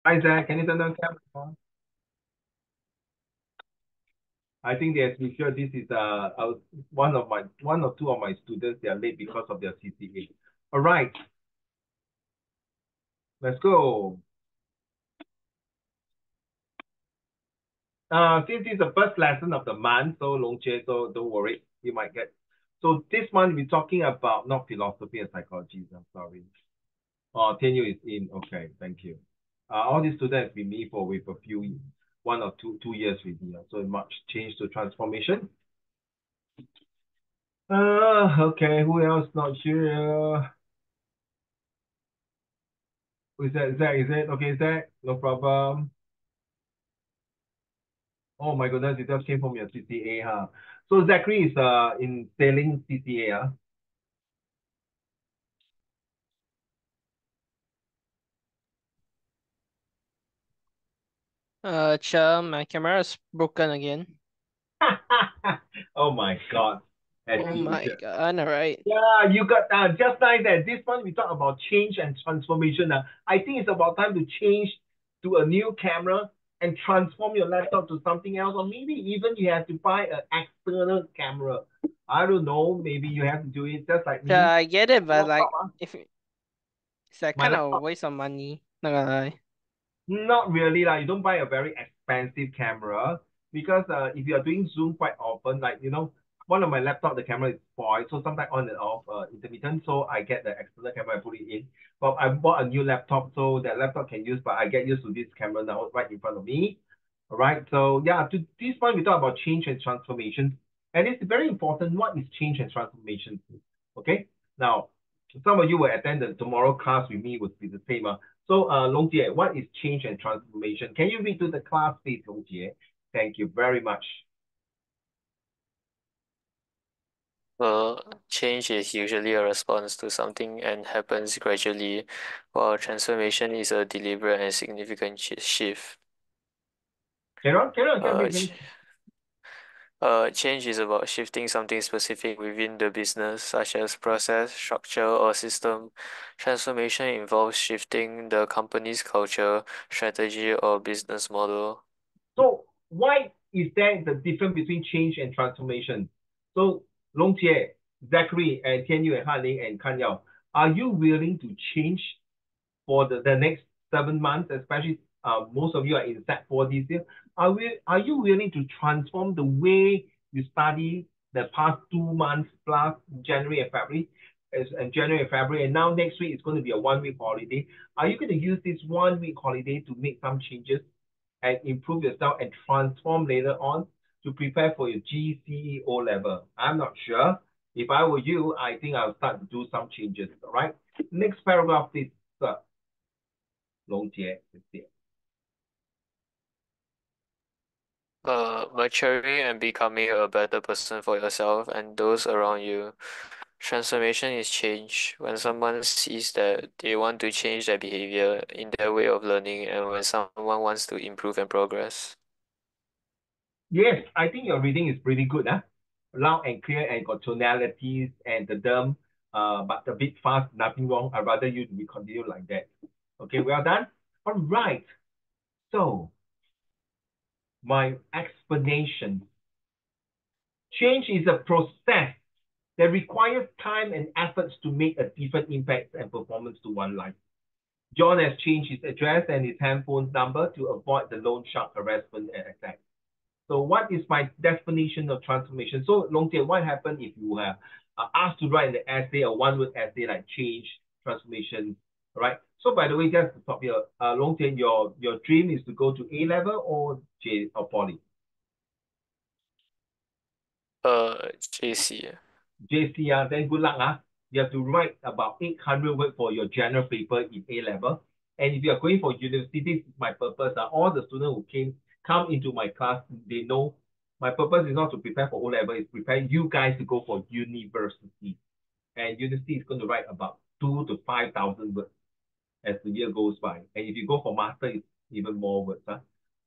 Hi, Zach. Can you turn on camera? I think they have to be sure this is one or two of my students. They are late because of their CCA. All right, let's go. Since it's the first lesson of the month, so Long Jie, so don't worry, you might get. So this month we're talking about not philosophy and psychology. I'm sorry. Oh, Tianyu is in. Okay, thank you. All these students have been me for with a few, 1 or 2 years with me. So much change to transformation. Okay, who else not here? Who is that? Zach, is it? Okay, Zach, no problem. Oh my goodness, it just came from your CCA, huh? So Zachary is in sailing CCA, huh? My camera's broken again. Oh my God, as Oh my usual. god, alright. Yeah, you got just nice that this one we talk about change and transformation. I think it's about time to change to a new camera and transform your laptop to something else, or maybe even you have to buy an external camera. I don't know. Maybe you have to do it just like Yeah, me. I get it, but Laptop, like if it's like my kind of laptop. waste of money. Not gonna lie. Not really lah. You don't buy a very expensive camera because if you are doing Zoom quite often, like one of my laptop, the camera is spoiled, so sometimes on and off, intermittent. So I get the external camera, I put it in. But I bought a new laptop, so that laptop can use, but I get used to this camera now right in front of me. All right. So yeah, to this point we talk about change and transformation, and it's very important. What is change and transformation? Okay. Now, some of you will attend the tomorrow class with me would be the same. So, Long Jie, what is change and transformation? Can you read to the class, please, Long Jie? Thank you very much. Well, change is usually a response to something and happens gradually, while transformation is a deliberate and significant shift. Can Uh, you ch- finish? Change is about shifting something specific within the business, such as process, structure, or system. Transformation involves shifting the company's culture, strategy, or business model. So, why is there the difference between change and transformation? So, Long Jie, Zachary, and Tian Yu, and Han Ling, and Kan Yao, are you willing to change for the next 7 months, especially most of you are in Set 4 this year, are you willing to transform the way you study the past 2 months plus January and February? And January and February, and now next week is going to be a 1 week holiday. Are you going to use this 1 week holiday to make some changes and improve yourself and transform later on to prepare for your GCE level? I'm not sure. If I were you, I think I'll start to do some changes. All right. Next paragraph, please, sir. 龙杰直接。Maturing and becoming a better person for yourself and those around you. Transformation is change. When someone sees that they want to change their behavior in their way of learning, and when someone wants to improve and progress. Yes, I think your reading is pretty good, huh? Loud and clear and got tonalities and the term, but a bit fast, nothing wrong. I'd rather you to be continue like that. Okay, well done. All right. So my explanation. Change is a process that requires time and efforts to make a different impact and performance to one life. John has changed his address and his handphone number to avoid the loan shark harassment and attack. So what is my definition of transformation? So Long Jie, what happened if you have asked to write an essay, a one-word essay like change, transformation, right? So by the way, just to stop here, Long Jie, your dream is to go to A level or J or poly? JC. JC, then good luck. You have to write about 800 words for your general paper in A level. And if you are going for university, this is my purpose. All the students who come into my class, they know my purpose is not to prepare for O level, it's prepare you guys to go for university. And university is going to write about 2 to 5,000 words as the year goes by. And if you go for master, it's even more words.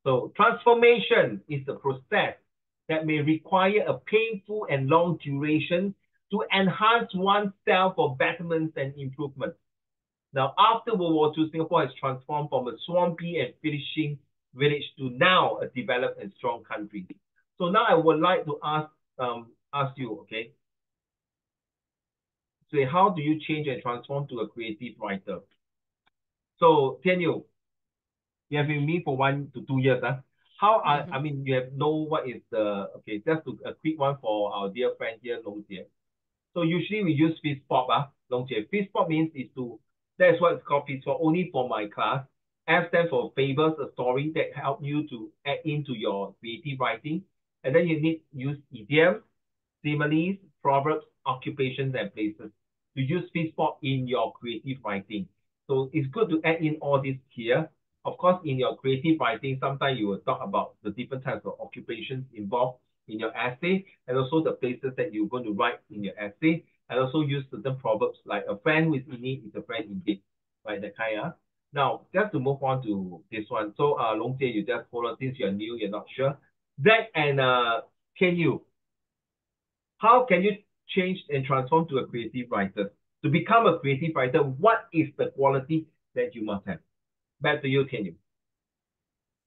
So transformation is the process that may require a painful and long duration to enhance oneself for betterment and improvement. Now, after World War II, Singapore has transformed from a swampy and fishing village to now a developed and strong country. So now I would like to ask you, okay? So how do you change and transform to a creative writer? So Tian Yu, you have been with me for 1 to 2 years, huh? I mean, you have know what is the, okay, just to, a quick one for our dear friend here, Long Jie. So usually we use fist pop, Long Jie. Fist pop means is to, that's what it's called fist pop, only for my class. F stands for favors, a story that help you to add into your creative writing. And then you need use idioms, similes, proverbs, occupations, and places to use fist pop in your creative writing. So it's good to add in all this here. Of course, in your creative writing, sometimes you will talk about the different types of occupations involved in your essay, and also the places that you're going to write in your essay, and also use certain proverbs like a friend who is in need is a friend indeed, right? That kind of. Now, just to move on to this one. So, Long Jie, you just follow since you're new, you're not sure. Zach and Tian Yu, how can you change and transform to a creative writer? To become a creative writer, what is the quality that you must have? Back to you, Tian Yu.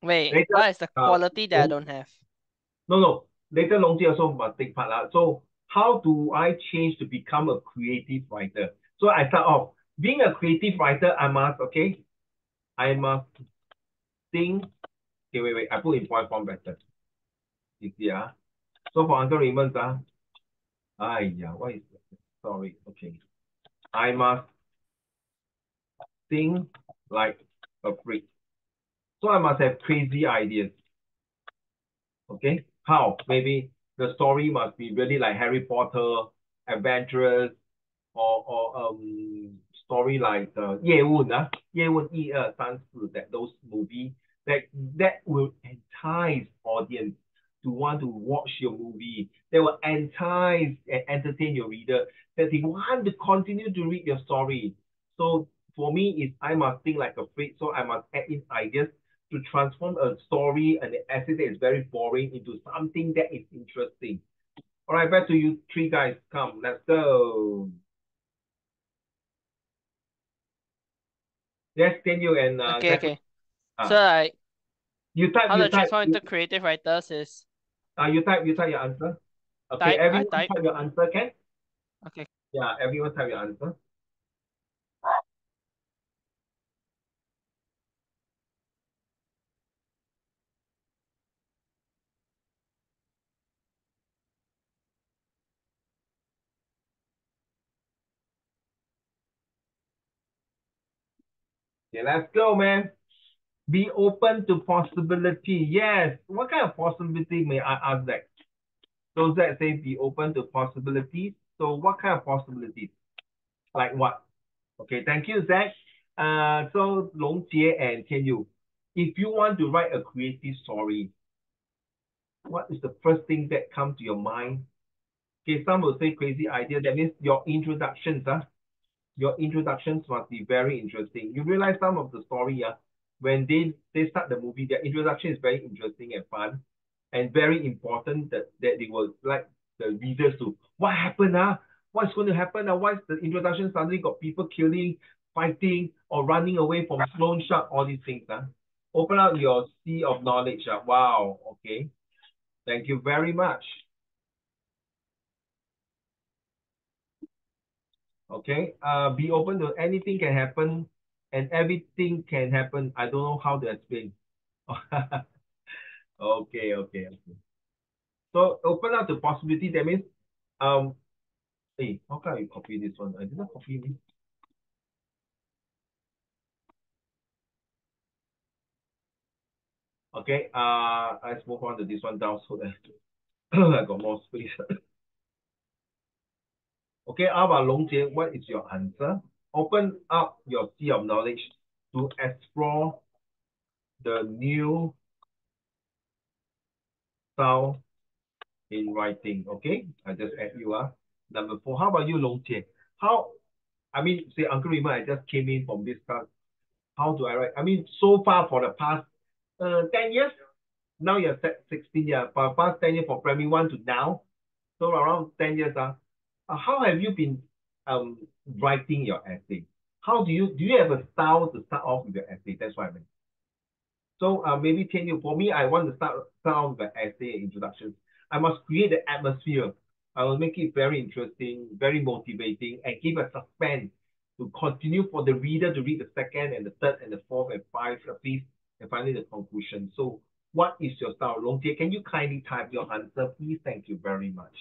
Wait, Later, what is the quality that I don't have? no. Later, Long Jie also must take part. So how do I change to become a creative writer? So I start off. Being a creative writer, I must think. Okay, wait. I put in point form better. You see, So for Uncle Raymond, what is that? Sorry. Okay. I must think like a freak. So I must have crazy ideas. Okay. How? Maybe the story must be really like Harry Potter, adventurous, or story like 叶问 that those movie that will entice audience to want to watch your movie. They will entice and entertain your reader that they want to continue to read your story. So for me, is I must think like a freak. So I must add in ideas to transform a story and an essay that is very boring into something that is interesting. All right, back to you three guys. Come, let's go. Yes, can you and Zach, Okay. So like, you type how to transform into creative writers is you type your answer. Okay, I everyone type. type your answer, can? Okay. Yeah, everyone type your answer. Okay, let's go, man. Be open to possibility. Yes. What kind of possibility may I ask that? So Zach say be open to possibilities. So what kind of possibilities? Like what? Okay, thank you, Zach. So Long Jie and Tian Yu, if you want to write a creative story, what is the first thing that comes to your mind? Okay, some will say crazy idea. That means your introductions, your introductions must be very interesting. You realize some of the story, when they start the movie, their introduction is very interesting and fun, and very important that they will like the readers to what happened, what's going to happen, why is the introduction suddenly got people killing, fighting, or running away from loan shark, all these things, Open up your sea of knowledge, Wow, okay. Thank you very much. Okay, be open to anything can happen and everything can happen. I don't know how to explain. Okay. So open up the possibility. That means, hey, how can I copy this one? I did not copy this. Okay, let's move on to this one down so that I got more space. Okay, how about Long Jie? What is your answer? Open up your sea of knowledge to explore the new style in writing. Okay, I just add you. Number 4. How about you, Long Jie? How, I mean, say, Uncle Raymond, I just came in from this class. How do I write? I mean, so far for the past 10 years, now you're 16 years, for the past 10 years for primary 1 to now, so around 10 years. How have you been writing your essay? How do you have a style to start off with your essay? That's what I mean. So maybe Tian Yu, for me, I want to start off with an essay and introductions. I must create the atmosphere. I will make it very interesting, very motivating, and give a suspense to continue for the reader to read the second and the third and the fourth and fifth, and finally the conclusion. So what is your style? Long Jie, can you kindly type your answer, please? Thank you very much.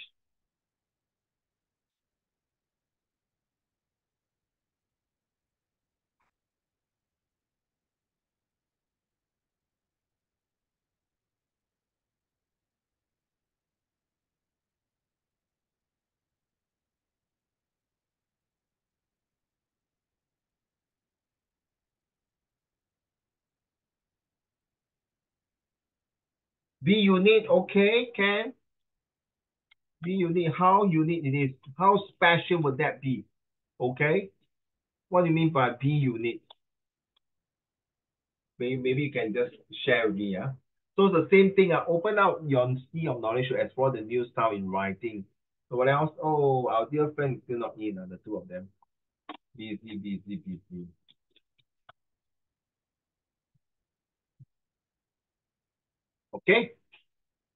B unit, okay, can. B unit, how unique it is? How special would that be? Okay, what do you mean by B unit? Maybe you can just share with me, yeah. So the same thing, open out your sea of knowledge to explore the new style in writing. So what else? Oh, our dear friend is still not in, the two of them. Busy, busy, busy. Okay.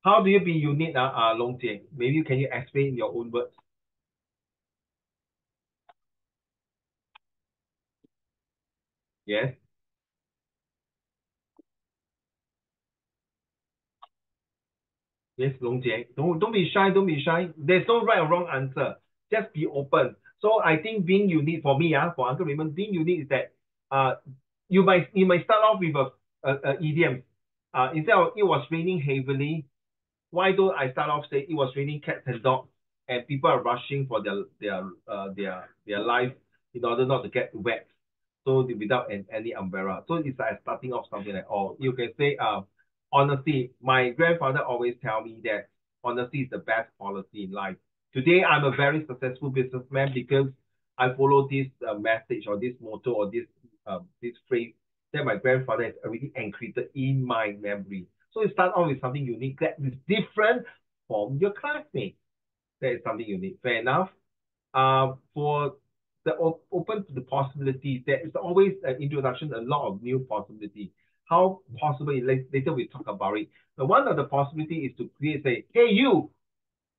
How do you be unique, Long Jie? Maybe can you explain in your own words? Yes. Yes, Long Jie. Don't be shy, don't be shy. There's no right or wrong answer. Just be open. So I think being unique for me, for Uncle Raymond, being unique is that you might start off with a idiom. Instead of it was raining heavily, why don't I start off say it was raining cats and dogs and people are rushing for their life in order not to get wet. So without any umbrella. So it's like starting off something like, oh, you can say honesty. My grandfather always tell me that honesty is the best policy in life. Today I'm a very successful businessman because I follow this message or this motto or this phrase that my grandfather has already encrypted in my memory. So you start off with something unique that is different from your classmates. That is something unique. Fair enough. For the open to the possibilities, there is always an introduction, a lot of new possibilities. How possible? Later we talk about it. But one of the possibilities is to create, say, hey you,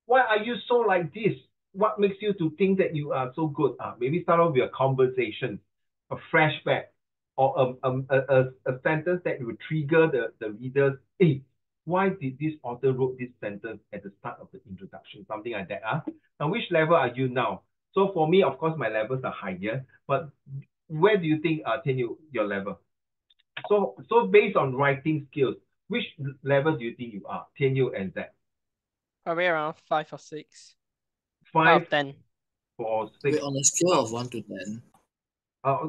why are you so like this? What makes you to think that you are so good? Maybe start off with a conversation, a flashback, or a sentence that will trigger the readers. Hey, why did this author wrote this sentence at the start of the introduction? Something like that. Now, which level are you now? So for me, of course, my levels are higher. But where do you think, Tian Yu, your level? So based on writing skills, which level do you think you are, Tian Yu and Zach? Probably around 5 or 6 out 5 of 10. or 6? Wait, on a scale of 1 to 10.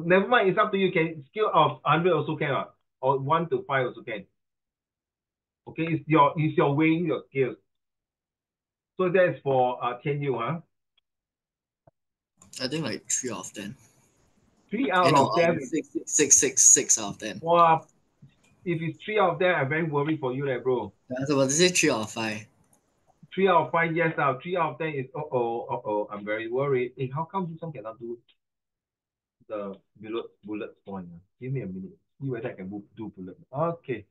Never mind, it's up to you. Can scale of 100 also can, or 1 to 5 also can. Okay, it's your weighing your skills. So that's for Tian Yu, huh? I think like 3 out of 10. 3 out No, of 10. 6 out of 10. Wow, if it's 3 out of 10, I'm very worried for you, bro. I was about to say 3 out of 5. 3 out of 5, yes. 3 out of 10 is I'm very worried. Hey, how come this one cannot do the bullet point? Give me a minute. See whether I can do bullet. Okay.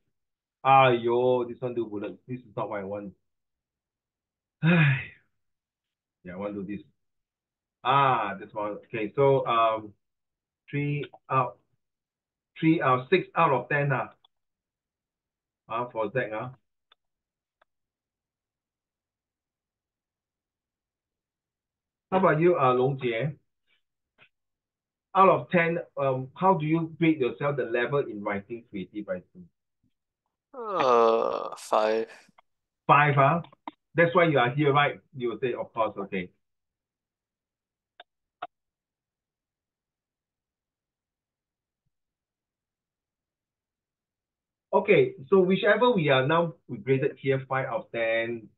Yo, this one do bullet. This is not what I want. Yeah, I want to do this. This one. Okay, so 3 out, 6 out of 10 for Zach How about you, Long Jie? Out of 10, how do you grade yourself the level in writing creative writing? 5. 5, That's why you are here, right? You will say, of course, okay. Okay, so whichever we are now, we graded here 5 out of 10,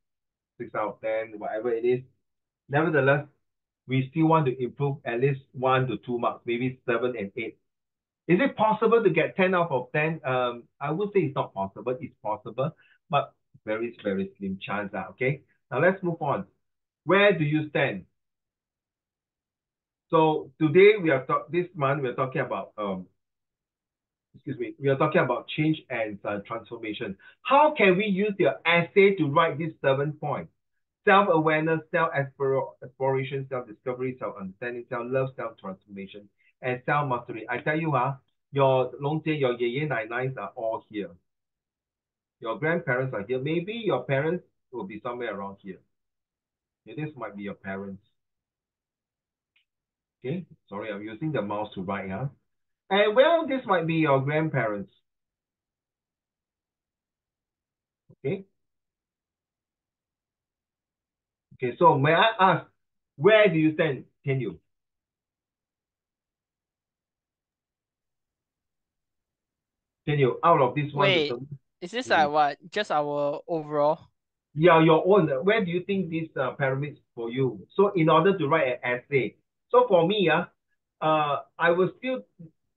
6 out of 10, whatever it is. Nevertheless, we still want to improve at least 1 to 2 marks, maybe 7 and 8. Is it possible to get 10 out of 10? I would say it's not possible. It's possible, but very, very slim chance. Okay, now let's move on. Where do you stand? So today this month we are talking about we are talking about change and transformation. How can we use your essay to write these 7 points? Self-awareness, self-exploration, self-discovery, self-understanding, self-love, self-transformation, and self-mastery. I tell you, your Longjie, your Yeye Nai are all here. Your grandparents are here. Maybe your parents will be somewhere around here. Okay, this might be your parents. Okay, sorry, I'm using the mouse to write, And well, this might be your grandparents. Okay. Okay, so may I ask, where do you stand? Can you? Out of this one to Wait, seven? is this like what? Just our overall? Yeah, your own. Where do you think these pyramids for you? So in order to write an essay, so for me, I will still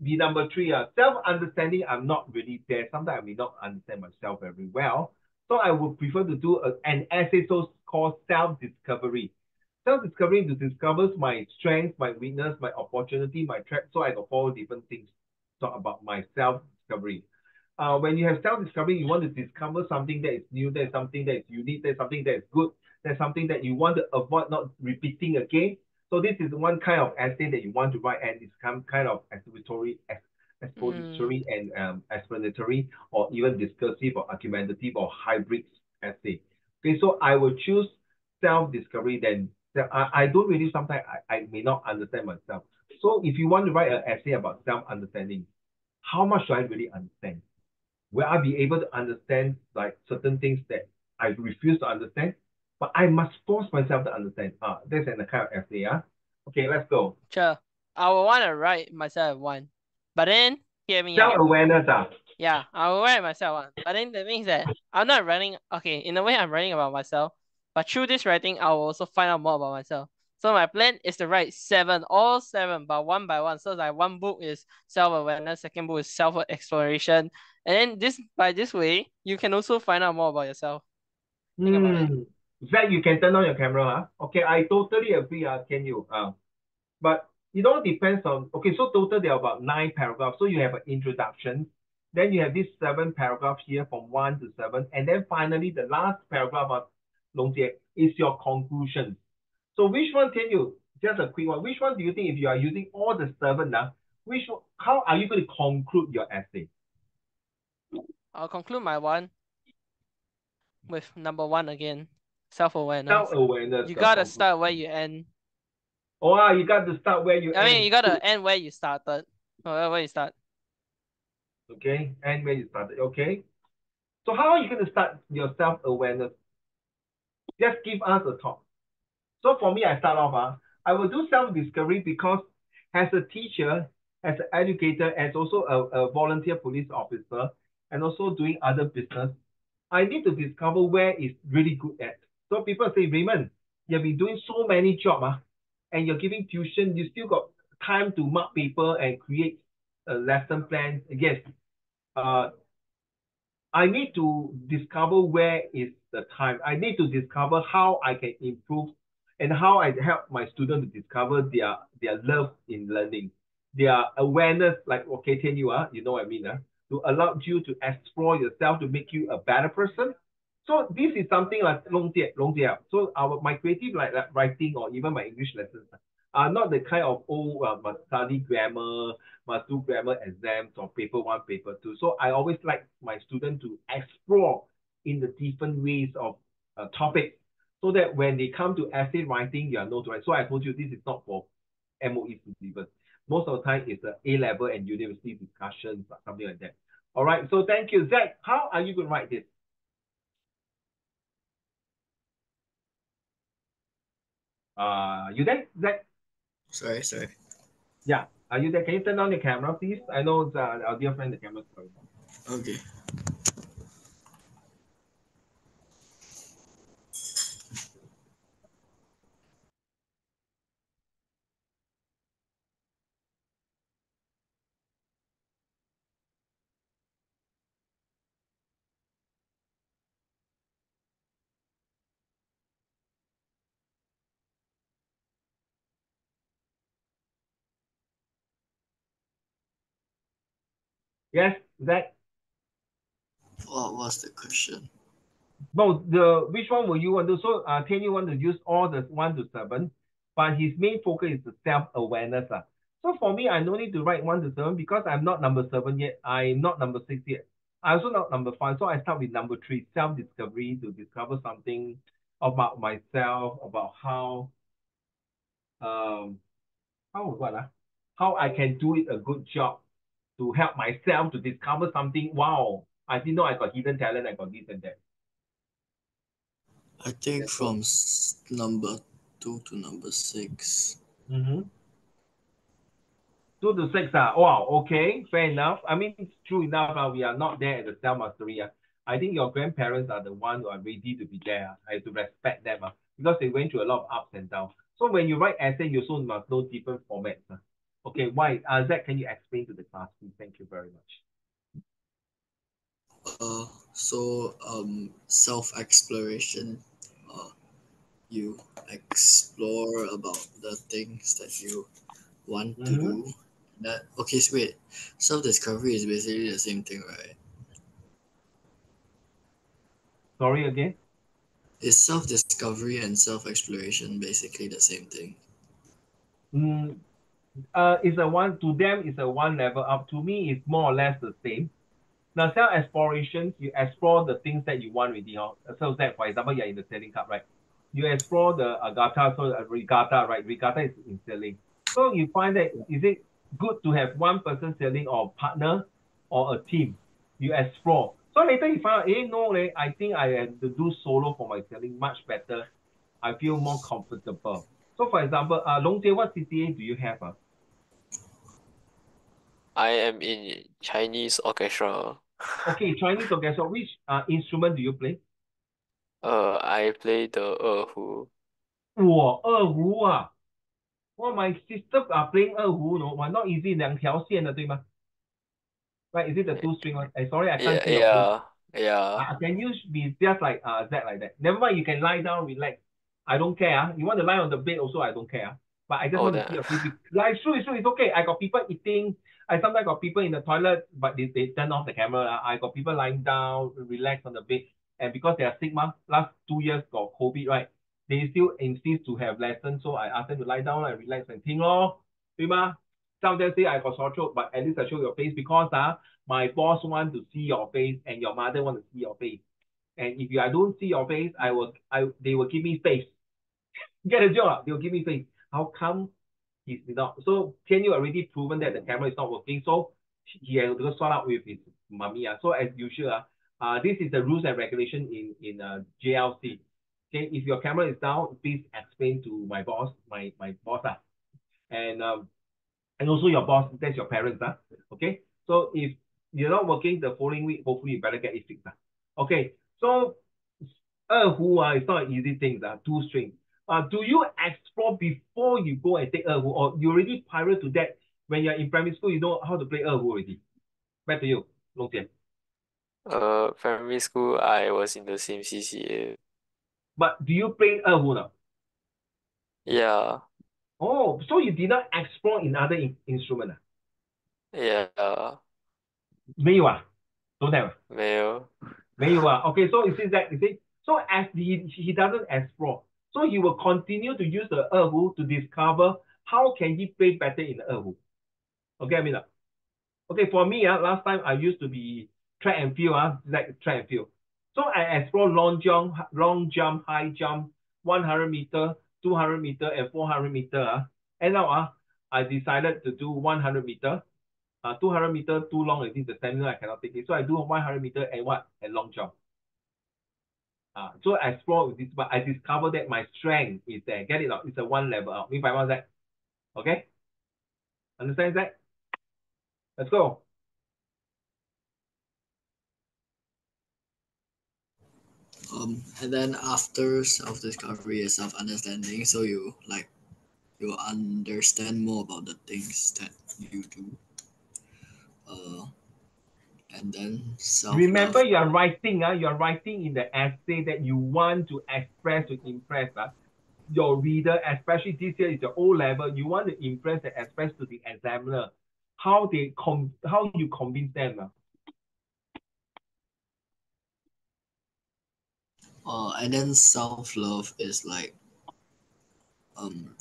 be number 3. Self-understanding, I'm not really there. Sometimes I may not understand myself very well. So I would prefer to do an essay so called self-discovery. Self-discovery to discover my strengths, my weakness, my opportunity, my threat. So I got 4 different things to talk about my self-discovery. When you have self-discovery, you want to discover something that is new, there's something that is unique, there's something that is good, there's something that you want to avoid not repeating again. So this is one kind of essay that you want to write, and it's kind of expository and explanatory, or even discursive or argumentative or hybrid essay. Okay, so I will choose self-discovery then. I don't really, sometimes I may not understand myself. So if you want to write an essay about self-understanding, how much do I really understand? Will I be able to understand like certain things that I refuse to understand? But I must force myself to understand. That's an kind of essay. Okay, let's go. Sure. I will want to write myself one. But then, hear me out. Self-awareness. Yeah, I will write myself one. But then that means that I'm not writing, okay, in a way I'm writing about myself. But through this writing, I will also find out more about myself. So my plan is to write 7, all 7, but one by one. So like one book is self-awareness, second book is self-exploration. And then by this way, you can also find out more about yourself. Think about it. Zach, you can turn on your camera. Okay, I totally agree. Can you? But it all depends on, okay, so total there are about 9 paragraphs. So you have an introduction, then you have this 7 paragraphs here from 1 to 7, and then finally the last paragraph of Longjie is your conclusion. So which one can you, just a quick one, which one do you think if you are using all the 7 now, how are you going to conclude your essay? I'll conclude my one with number 1 again, self-awareness. Self-awareness. You gotta start where you end. Oh, you got to start where you end. I mean, you gotta end where you started. Where you start. Okay, and where you started. Okay. So how are you going to start your self-awareness? Just give us a talk. So for me, I start off, I will do self-discovery because as a teacher, as an educator, as also a volunteer police officer, and also doing other business, I need to discover where is really good at. So people say, Raymond, you've been doing so many jobs, and you're giving tuition, you still got time to mark paper and create a lesson plan. Yes, I need to discover where is the time. I need to discover how I can improve and how I help my students to discover their love in learning, their awareness, like okay, Tian you know what I mean, to allow you to explore yourself to make you a better person. So this is something like long. So my creative like writing or even my English lessons are not the kind of must study grammar, must do grammar exams or paper 1, paper 2. So I always like my students to explore in the different ways of topics so that when they come to essay writing, you are know to write. So I told you this is not for MOE students. Most of the time it's A level and university discussions or something like that. All right, so thank you. Zach, how are you going to write this? You there, Zach? Sorry. Yeah, are you there? Can you turn on your camera, please? I know our dear friend, the camera's going on. Okay. Yes, that. What was the question? No, which one will you want to? So, Tian you want to use all the 1 to 7, but his main focus is the self-awareness. So for me, I no need to write 1 to 7 because I'm not number 7 yet. I'm not number 6 yet. I also not number 5. So I start with number 3, self-discovery, to discover something about myself, about um how I can do it a good job to help myself to discover something. Wow, I didn't know I got hidden talent. I got this and that. I think That's all. from number 2 to number 6. Mm-hmm. 2 to 6. Wow, okay, fair enough. I mean, it's true enough. We are not there at the self mastery. I think your grandparents are the ones who are ready to be there. I have to respect them because they went through a lot of ups and downs. So when you write essay, you also must know different formats. Okay, why? Zach, can you explain to the class, please? Thank you very much. Self-exploration. You explore about the things that you want to Mm-hmm. do. Okay, so wait. Self-discovery is basically the same thing, right? Sorry again. Is self-discovery and self-exploration basically the same thing? It's a one to them. It's a one level up. To me, it's more or less the same. Now, self explorations, you explore the things that you want with you. So that, for example, you're in the sailing club, right? You explore the agata, so regatta, right? Regatta is in sailing. So you find that is it good to have one person sailing or partner or a team? You explore. So later you find out, no, I think I have to do solo for my sailing much better. I feel more comfortable. So for example, Long Jie, what CCA do you have? I am in Chinese orchestra. Okay, Chinese orchestra. Which instrument do you play? I play the erhu. my sister are playing 二胡, no, not easy, 2条线的，对吗? Right, is it the 2 string one? Sorry, I can't Yeah, see your face. yeah, yeah. Can you be just like that like that? Never mind, you can lie down, relax. I don't care. You want to lie on the bed also, I don't care. But I just Oh, want to see that. your face. Like, it's true, it's okay. I got people eating. I sometimes got people in the toilet, but they turn off the camera. I got people lying down, relax on the bed. And because they are sick, last 2 years got COVID, right? They still insist to have lessons. So I ask them to lie down and relax and think, Some of them say I got sore throat, but at least I show your face because my boss want to see your face and your mother want to see your face. And if I don't see your face, they will give me face. Get a job, they will give me face. How come he's not? So Tian Yu already proven that the camera is not working, so he has to sort out with his mommy. So as usual, this is the rules and regulation in JLC. Okay, if your camera is down, please explain to my boss, my boss. And also your boss, that's your parents. Okay, so if you're not working the following week, hopefully you better get it fixed. Okay, so 二胡 is not an easy thing. 2 string. Do you explore before you go and take 二胡, or you already prior to that when you're in primary school, you know how to play 二胡already? Back to you, Long Jian. Primary school, I was in the same CCA. But do you play 二胡 now? Yeah, Oh, so you did not explore in other instrument? yeah, 没有 don't have. 没有. 没有 Okay, so it says that, you see, so as he doesn't explore, so he will continue to use the 二胡 to discover how can he play better in the 二胡. Okay, I mean, okay, for me, last time I used to be track and field, like track and field. So I explore long jump, high jump, 100 meter, 200 meter, and 400 meter. And now I decided to do 100 meter. 200 meter too long, I think the stamina I cannot take it. So I do 100 meter and and long jump. So I explore with this, but I discovered that my strength is there. Get it out? It's a one level out. Mean by one that. Okay? Understand that? Let's go. And then after self-discovery is self-understanding, so you understand more about the things that you do. And then self-love. Remember, you're writing in the essay that you want to express to impress your reader, especially this year is your O level. You want to impress and express to the examiner. how you convince them. And then self-love is like,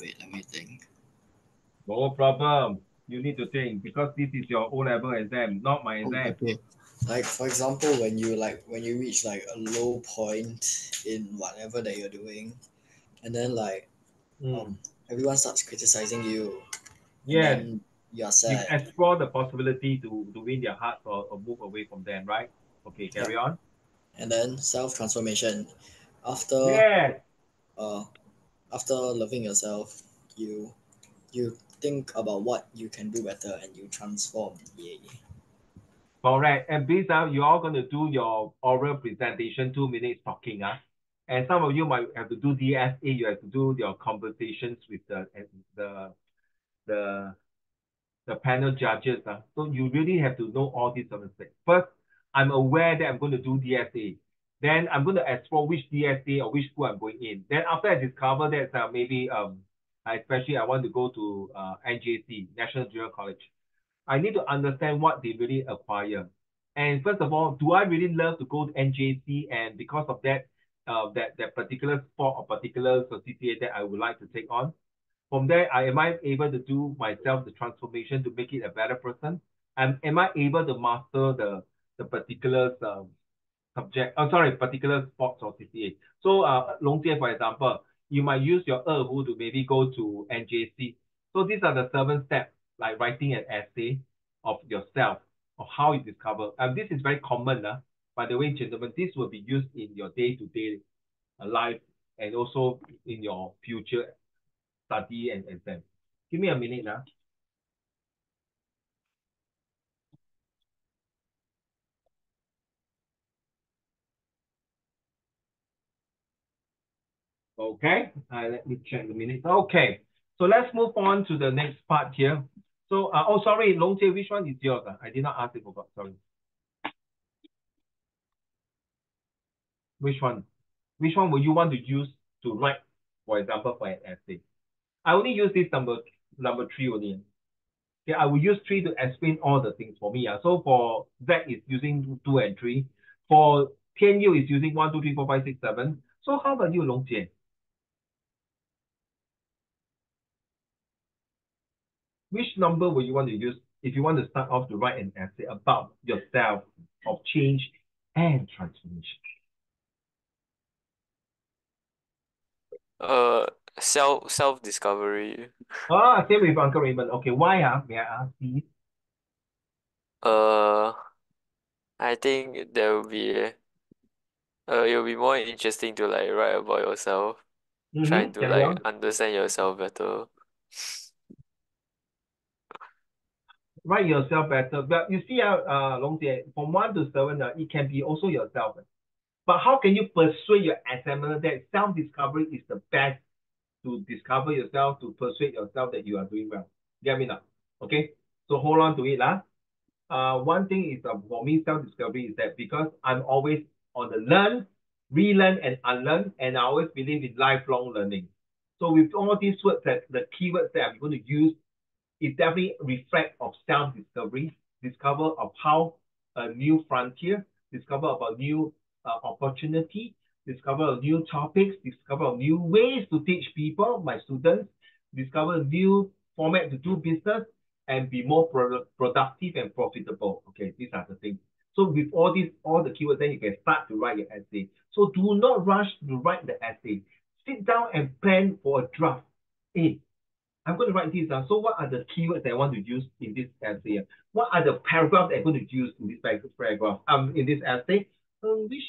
wait, let me think. No problem. You need to think because this is your O-level exam, not my exam. Okay. Like for example, when you reach like a low point in whatever that you're doing, and then like everyone starts criticizing you, and Yes, then you're you sad. explore the possibility to win their hearts or move away from them, right? Okay, Yeah. carry on. And then self-transformation. After Yes, uh after loving yourself, you you think about what you can do better and you transform. Yay. correct. And please, you're all going to do your oral presentation, 2 minutes talking. And some of you might have to do DSA. You have to do your conversations with the the the panel judges. So you really have to know all these sort of things. First, I'm aware that I'm going to do DSA. Then I'm going to explore which DSA or which school I'm going in. Then after I discover that maybe especially I want to go to NJC, National Junior College. I need to understand what they really acquire. And first of all, do I really love to go to NJC? And because of that, that particular sport or particular CCA that I would like to take on. From there, am I able to do myself the transformation to make it a better person? And am I able to master the particular subject? Oh, sorry, particular sports or CCA. So, Long Jie, for example, you might use your Erhu to maybe go to NJC. So these are the 7 steps, like writing an essay of yourself, of how you discover. And this is very common, by the way, gentlemen. This will be used in your day-to-day life and also in your future study and exam. Give me a minute now. Okay, let me check the minutes. Okay, so let's move on to the next part here. So, oh, sorry, Long Jie, which one is yours? I did not ask it, forgot, sorry. Which one? Which one will you want to use to write, for example, for an essay? I only use this number 3 only. Okay, I will use 3 to explain all the things for me. So for Z is using 2 and 3. For Tian Yu is using 1, 2, 3, 4, 5, 6, 7. So how about you, Long Jie? Which number will you want to use if you want to start off to write an essay about yourself of change and transformation? Self discovery. Same with Uncle Raymond. Okay, why? May I ask please? I think there will be it'll be more interesting to like write about yourself, trying to Carry like on. understand yourself better. Write yourself better. But you see, Long Jie, from 1 to 7, it can be also yourself. But how can you persuade your examiner that self-discovery is the best to discover yourself, to persuade yourself that you are doing well? Get me now? Okay? So hold on to it. One thing is for me, self-discovery is that because I'm always on the learn, relearn, and unlearn, and I always believe in lifelong learning. So with all these words, the keywords that I'm going to use, it definitely reflect of self-discovery, discover of how a new frontier, discover about new opportunity, discover new topics, discover new ways to teach people, my students, discover new format to do business, and be more productive and profitable. Okay, these are the things. So with all the keywords, then you can start to write your essay. So do not rush to write the essay. Sit down and plan for a draft. Hey, I'm going to write this. So what are the keywords that I want to use in this essay? What are the paragraphs that I'm going to use in this paragraph? In this essay, which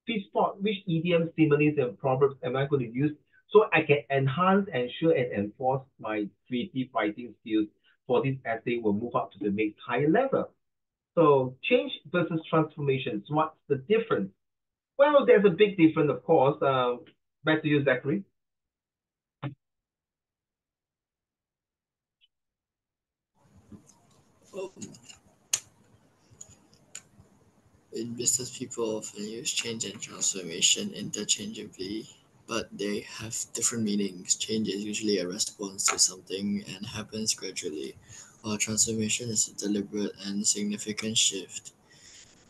fish spot, which idiom, similes, and proverbs am I going to use so I can enhance, ensure, and enforce my creative writing skills for this essay will move up to the next higher level. So change versus transformations. What's the difference? Well, there's a big difference, of course. Back to you, Zachary. In business, people often use change and transformation interchangeably, but they have different meanings. Change is usually a response to something and happens gradually, While transformation is a deliberate and significant shift,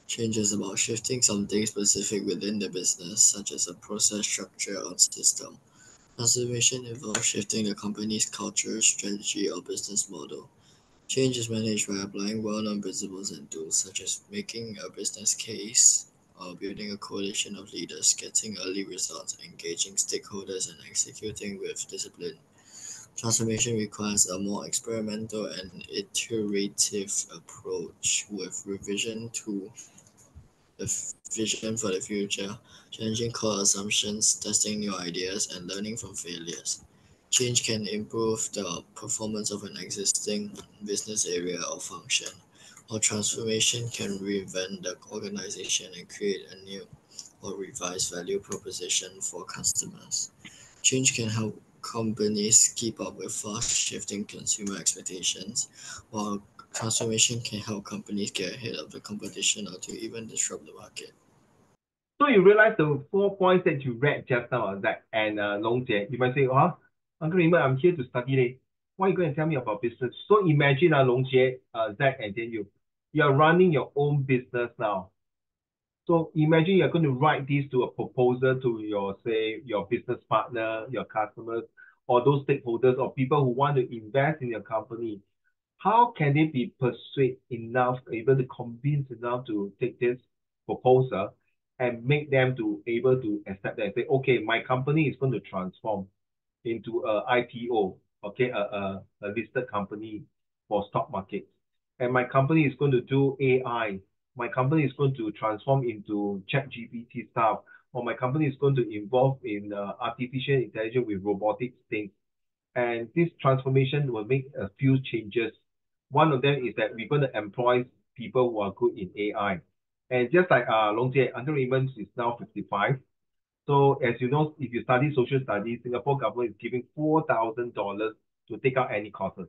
change is about shifting something specific within the business, such as a process, structure, or system. Transformation involves shifting the company's culture, strategy, or business model. Change is managed by applying well-known principles and tools, such as making a business case or building a coalition of leaders, getting early results, engaging stakeholders, and executing with discipline. Transformation requires a more experimental and iterative approach with revision to the vision for the future, challenging core assumptions, testing new ideas, and learning from failures. Change can improve the performance of an existing business area or function, while transformation can reinvent the organization and create a new or revised value proposition for customers. Change can help companies keep up with fast shifting consumer expectations, while transformation can help companies get ahead of the competition or to even disrupt the market. So you realize the 4 points that you read just now, Zach and Long Jie, you might say, Uncle Raymond, I'm here to study today. Why are you going to tell me about business? So imagine Long Jie, Zach, and then you're running your own business now. So imagine you're going to write this to a proposal to your, say, your business partner, your customers, or those stakeholders or people who want to invest in your company. How can they be persuaded enough, able to convince enough to take this proposal and make them to able to accept that and say, okay, my company is going to transform into a IPO, okay, a listed company for stock market. And my company is going to do AI. My company is going to transform into ChatGPT stuff, or my company is going to involve in artificial intelligence with robotics things. And this transformation will make a few changes. One of them is that we're going to employ people who are good in AI. And just like Long Jie, Uncle Raymond is now 55. So as you know, if you study social studies, Singapore government is giving $4,000 to take out any courses.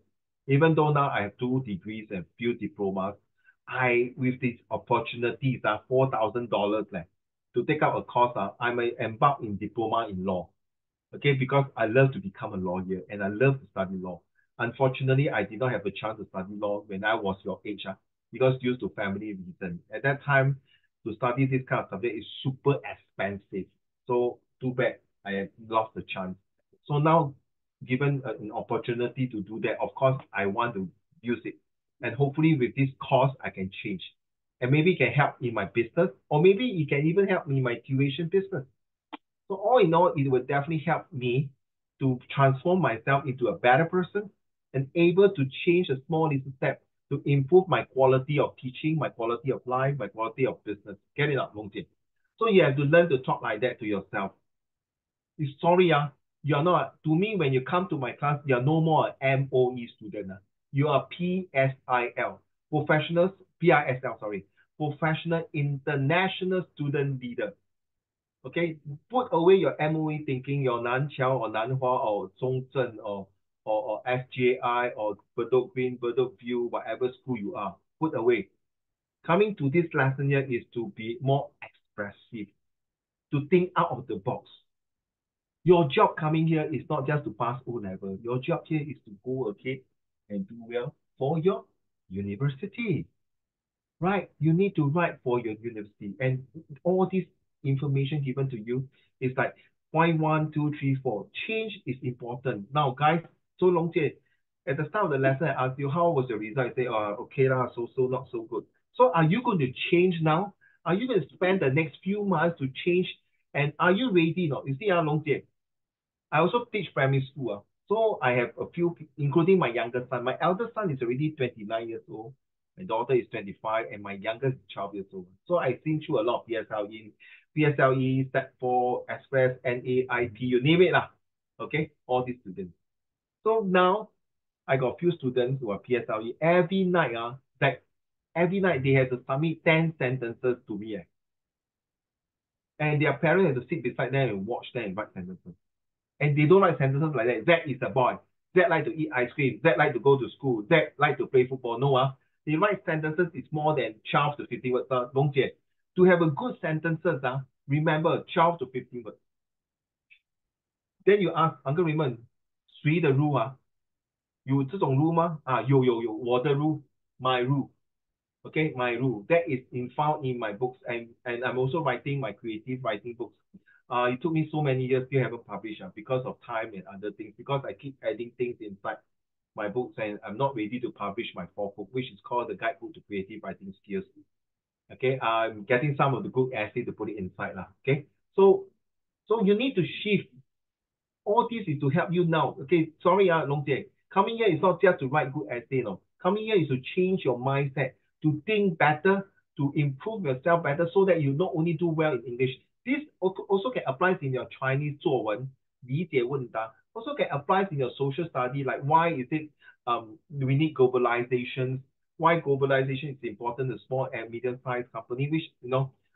Even though now I have 2 degrees and few diplomas, with these opportunities, $4,000 to take out a course, I may embark in diploma in law. Okay, because I love to become a lawyer and I love to study law. Unfortunately, I did not have a chance to study law when I was your age, because due to family reason. At that time, to study this kind of subject is super expensive. So too bad I have lost the chance. So now, given an opportunity to do that, of course, I want to use it. And hopefully with this course, I can change. And maybe it can help in my business, or maybe it can even help me in my tuition business. So all in all, it will definitely help me to transform myself into a better person and able to change a small little step to improve my quality of teaching, my quality of life, my quality of business. Get it out, Long Jie. So you have to learn to talk like that to yourself. Sorry, you're not, to me, when you come to my class, you're no more an MOE student. You are PSIL, PISL, sorry, Professional International Student Leader. Okay, put away your MOE thinking, your Nanqiao or Nanhua or Zhongzheng or SJI or Bedok Green, Bedok View, whatever school you are, put away. Coming to this lesson here is to be more expressive, to think out of the box. Your job coming here is not just to pass O-level. Your job here is to go ahead and do well for your university. Right? You need to write for your university. And all this information given to you is like point 1, 2, 3, 4. Change is important. Now, guys, so Long Jie, at the start of the lesson, I asked you, how was your result? I say, okay, so not so good. So are you going to change now? Are you going to spend the next few months to change? And are you ready now? You see, Long Jie, I also teach primary school. So I have a few, including my younger son. My eldest son is already 29 years old. My daughter is 25, and my youngest is 12 years old. So I've seen through a lot of PSLE, Step 4, Express, NAIP, you name it. Okay, all these students. So now I got a few students who are PSLE. Every night, every night they have to submit 10 sentences to me. And their parents have to sit beside them and watch them and write sentences. And they don't write sentences like that. Zach is a boy. Zach like to eat ice cream. Zach like to go to school. Zach like to play football. No, they write sentences is more than 12 to 15 words. Long Jie, to have a good sentences, remember 12 to 15 words. Then you ask Uncle Raymond, 谁的 rule 有这种 rule 吗？啊，有，我的 rule，my rule。Okay, my rule that is found in my books, and I'm also writing my creative writing books. It took me so many years still haven't published because of time and other things. Because I keep adding things inside my books, and I'm not ready to publish my fourth book, which is called the Guidebook to Creative Writing Skills. Okay, I'm getting some of the good essay to put it inside lah. Okay, so you need to shift. All this is to help you now. Okay, sorry, Long Jie. Coming here is not just to write good essay, no. Coming here is to change your mindset, to think better, to improve yourself better, so that you not only do well in English. This also can apply in your Chinese 作文, 理解问答. Also can apply in your social study, like why is it we need globalization, why globalization is important to small and medium-sized company, which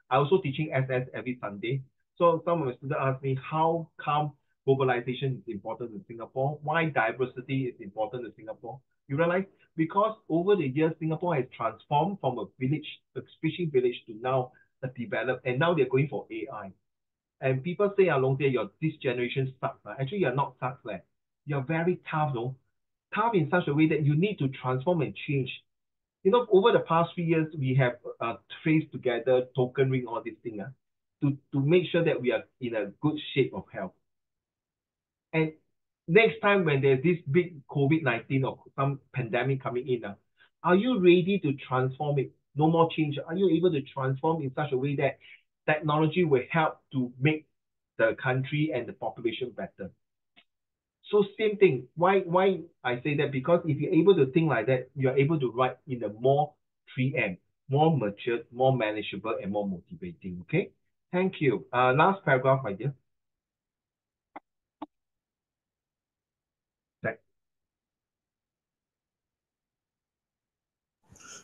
I also teaching SS every Sunday. So some of the students ask me how come globalization is important in Singapore, why diversity is important in Singapore. You realize because over the years Singapore has transformed from a village, a fishing village, to now a developed, and now they're going for AI. And people say along there, this generation sucks. Actually, you're not sucks. You're very tough, though. Tough in such a way that you need to transform and change. Over the past 3 years, we have traced together, token ring, all these things to make sure that we are in a good shape of health. And next time when there's this big COVID-19 or some pandemic coming in, are you ready to transform it? No more change. Are you able to transform in such a way that technology will help to make the country and the population better? So same thing. Why I say that? Because if you're able to think like that, you're able to write in a more 3M, more mature, more manageable, and more motivating. Okay. Thank you. Last paragraph, my dear.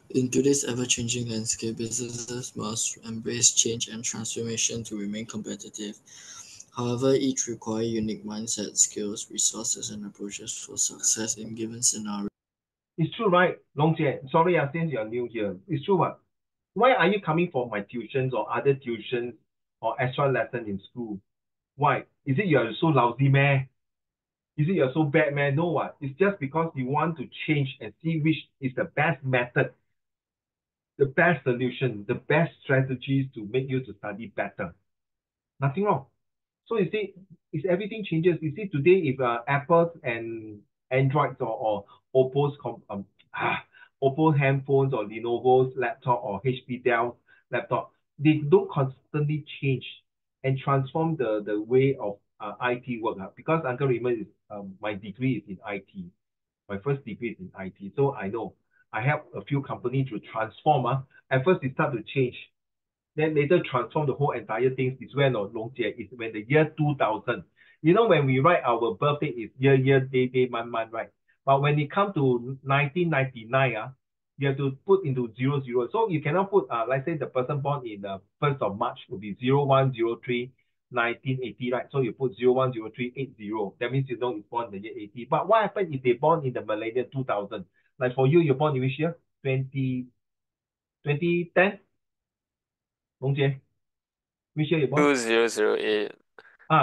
In today's ever-changing landscape, businesses must embrace change and transformation to remain competitive. However, each require unique mindset, skills, resources, and approaches for success in given scenarios. It's true, right? Long Jie, sorry, since you're new here. It's true, what? Why are you coming for my tuitions or other tuitions or extra lesson in school? Why? Is it you're so lousy, man? Is it you're so bad, man? No, what? It's just because you want to change and see which is the best method, the best solution, the best strategies to make you to study better. Nothing wrong. So you see, if everything changes, you see today if Apples and Androids or Oppo's Oppo handphones or Lenovo's laptop or HP Dell laptop, they don't constantly change and transform the way of IT work. Because Uncle Raymond is my degree is in IT. My first degree is in IT. So I know I help a few companies to transform. At first they start to change. Then later transform the whole entire thing is when Long Jie is when the year 2000. When we write our birthday is year, day, month, right? But when it comes to 1999, you have to put into 00. So you cannot put, let's say the person born in the 1st of March will be 0103 1980, right? So you put 010380. That means it's born in the year 80. But what happens if they born in the millennium 2000? Like for you, you're born in which year? 2010? Long Jie, which year you born? 2008.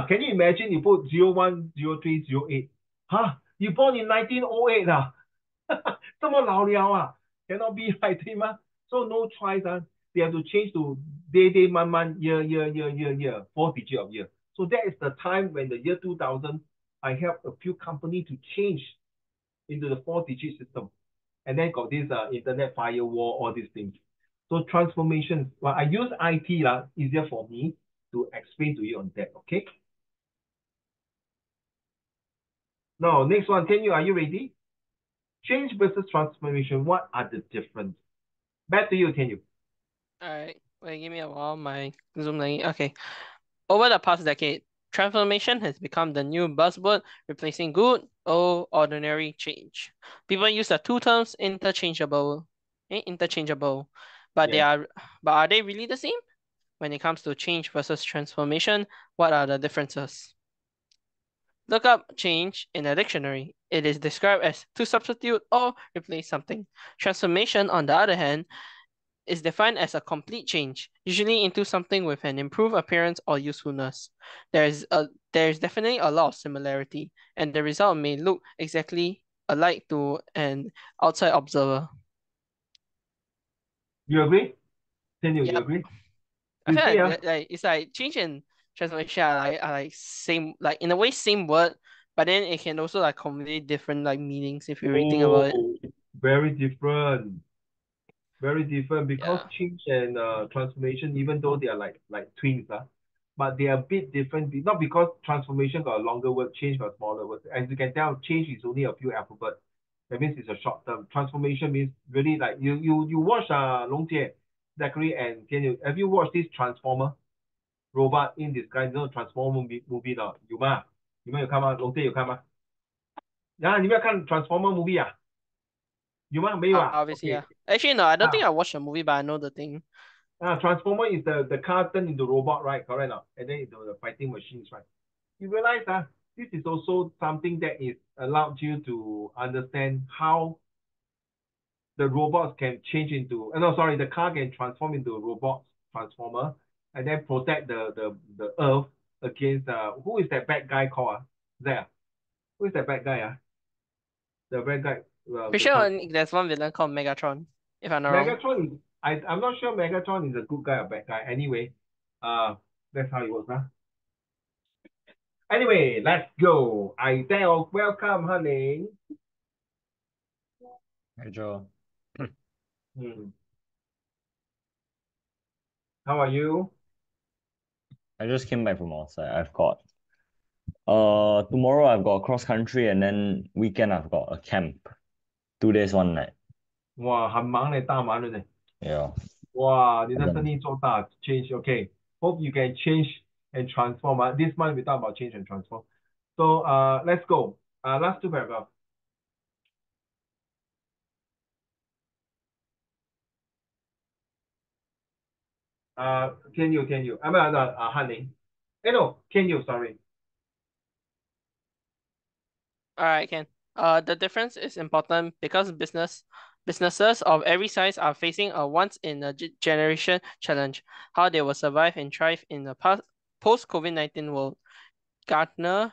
Can you imagine you put 010308? You born in 1908 这么老了cannot be right, 对吗? So no choice, they have to change to day, month, year, 4 digit of year. So that is the time when the year 2000, I helped a few companies to change into the 4 digit system. And then got this internet firewall, all these things. So transformation, well, I use IT easier for me to explain to you on that, okay? Now, next one, are you ready? Change versus transformation, what are the difference? Back to you, Tianyu. All right, wait, give me a while. My Zoom lagging. Okay. Over the past decade, transformation has become the new buzzword, replacing good old ordinary change. People use the two terms interchangeable, but Yeah. are they really the same? When it comes to change versus transformation, what are the differences? Look up change in a dictionary. It is described as to substitute or replace something. Transformation, on the other hand, is defined as a complete change, usually into something with an improved appearance or usefulness. There is definitely a lot of similarity, and the result may look exactly alike to an outside observer. You agree? You Yep. agree? I You feel see, like it's like change and transformation are like same, like in a way same word, but then it can also like convey different like meanings if you really think about it. oh, very different. Very different because Yeah. change and transformation, even though they are like twins, but they are a bit different. Not because transformation got a longer word, change got a smaller word. As you can tell, change is only a few alphabets. That means it's a short term. Transformation means really like you watch Long Jie, Zachary and Tian. Have you watched this Transformer robot in disguise? Transformer movie 有吗？有看吗？龙姐有看吗？你没有看 Transformer movie 有吗？没有啊 Obviously, OK yeah. Actually, no, I don't think啊 I watched the movie, but I know the thing. Transformer is the car turned into robot, right? Correct. Not? And then into the fighting machines, right? You realize that this is also something that is allowed you to understand how the robots can change into, no, sorry, the car can transform into a robot transformer and then protect the earth against, who is that bad guy called? There. Who is that bad guy? The bad guy, Pretty sure there's one villain called Megatron, if I'm not wrong. Megatron is, I'm not sure Megatron is a good guy or bad guy. Anyway, that's how it works, huh? Anyway, let's go. I say, welcome, honey. Hey Joe, Hmm. How are you? I just came back from outside. I've got tomorrow I've got cross country and then weekend I've got a camp. 2 days 1 night. 哇，很忙嘞，大忙人嘞。Yeah. 哇，你的生意做大，change okay. Hope you can change and transform. This month we talk about change and transform. So let's go. Last two paragraphs. Can you? I'm Han Ling. No, can you? Sorry. Alright, Ken. The difference is important because businesses of every size are facing a once in a generation challenge: how they will survive and thrive in the post COVID-19 world. Gartner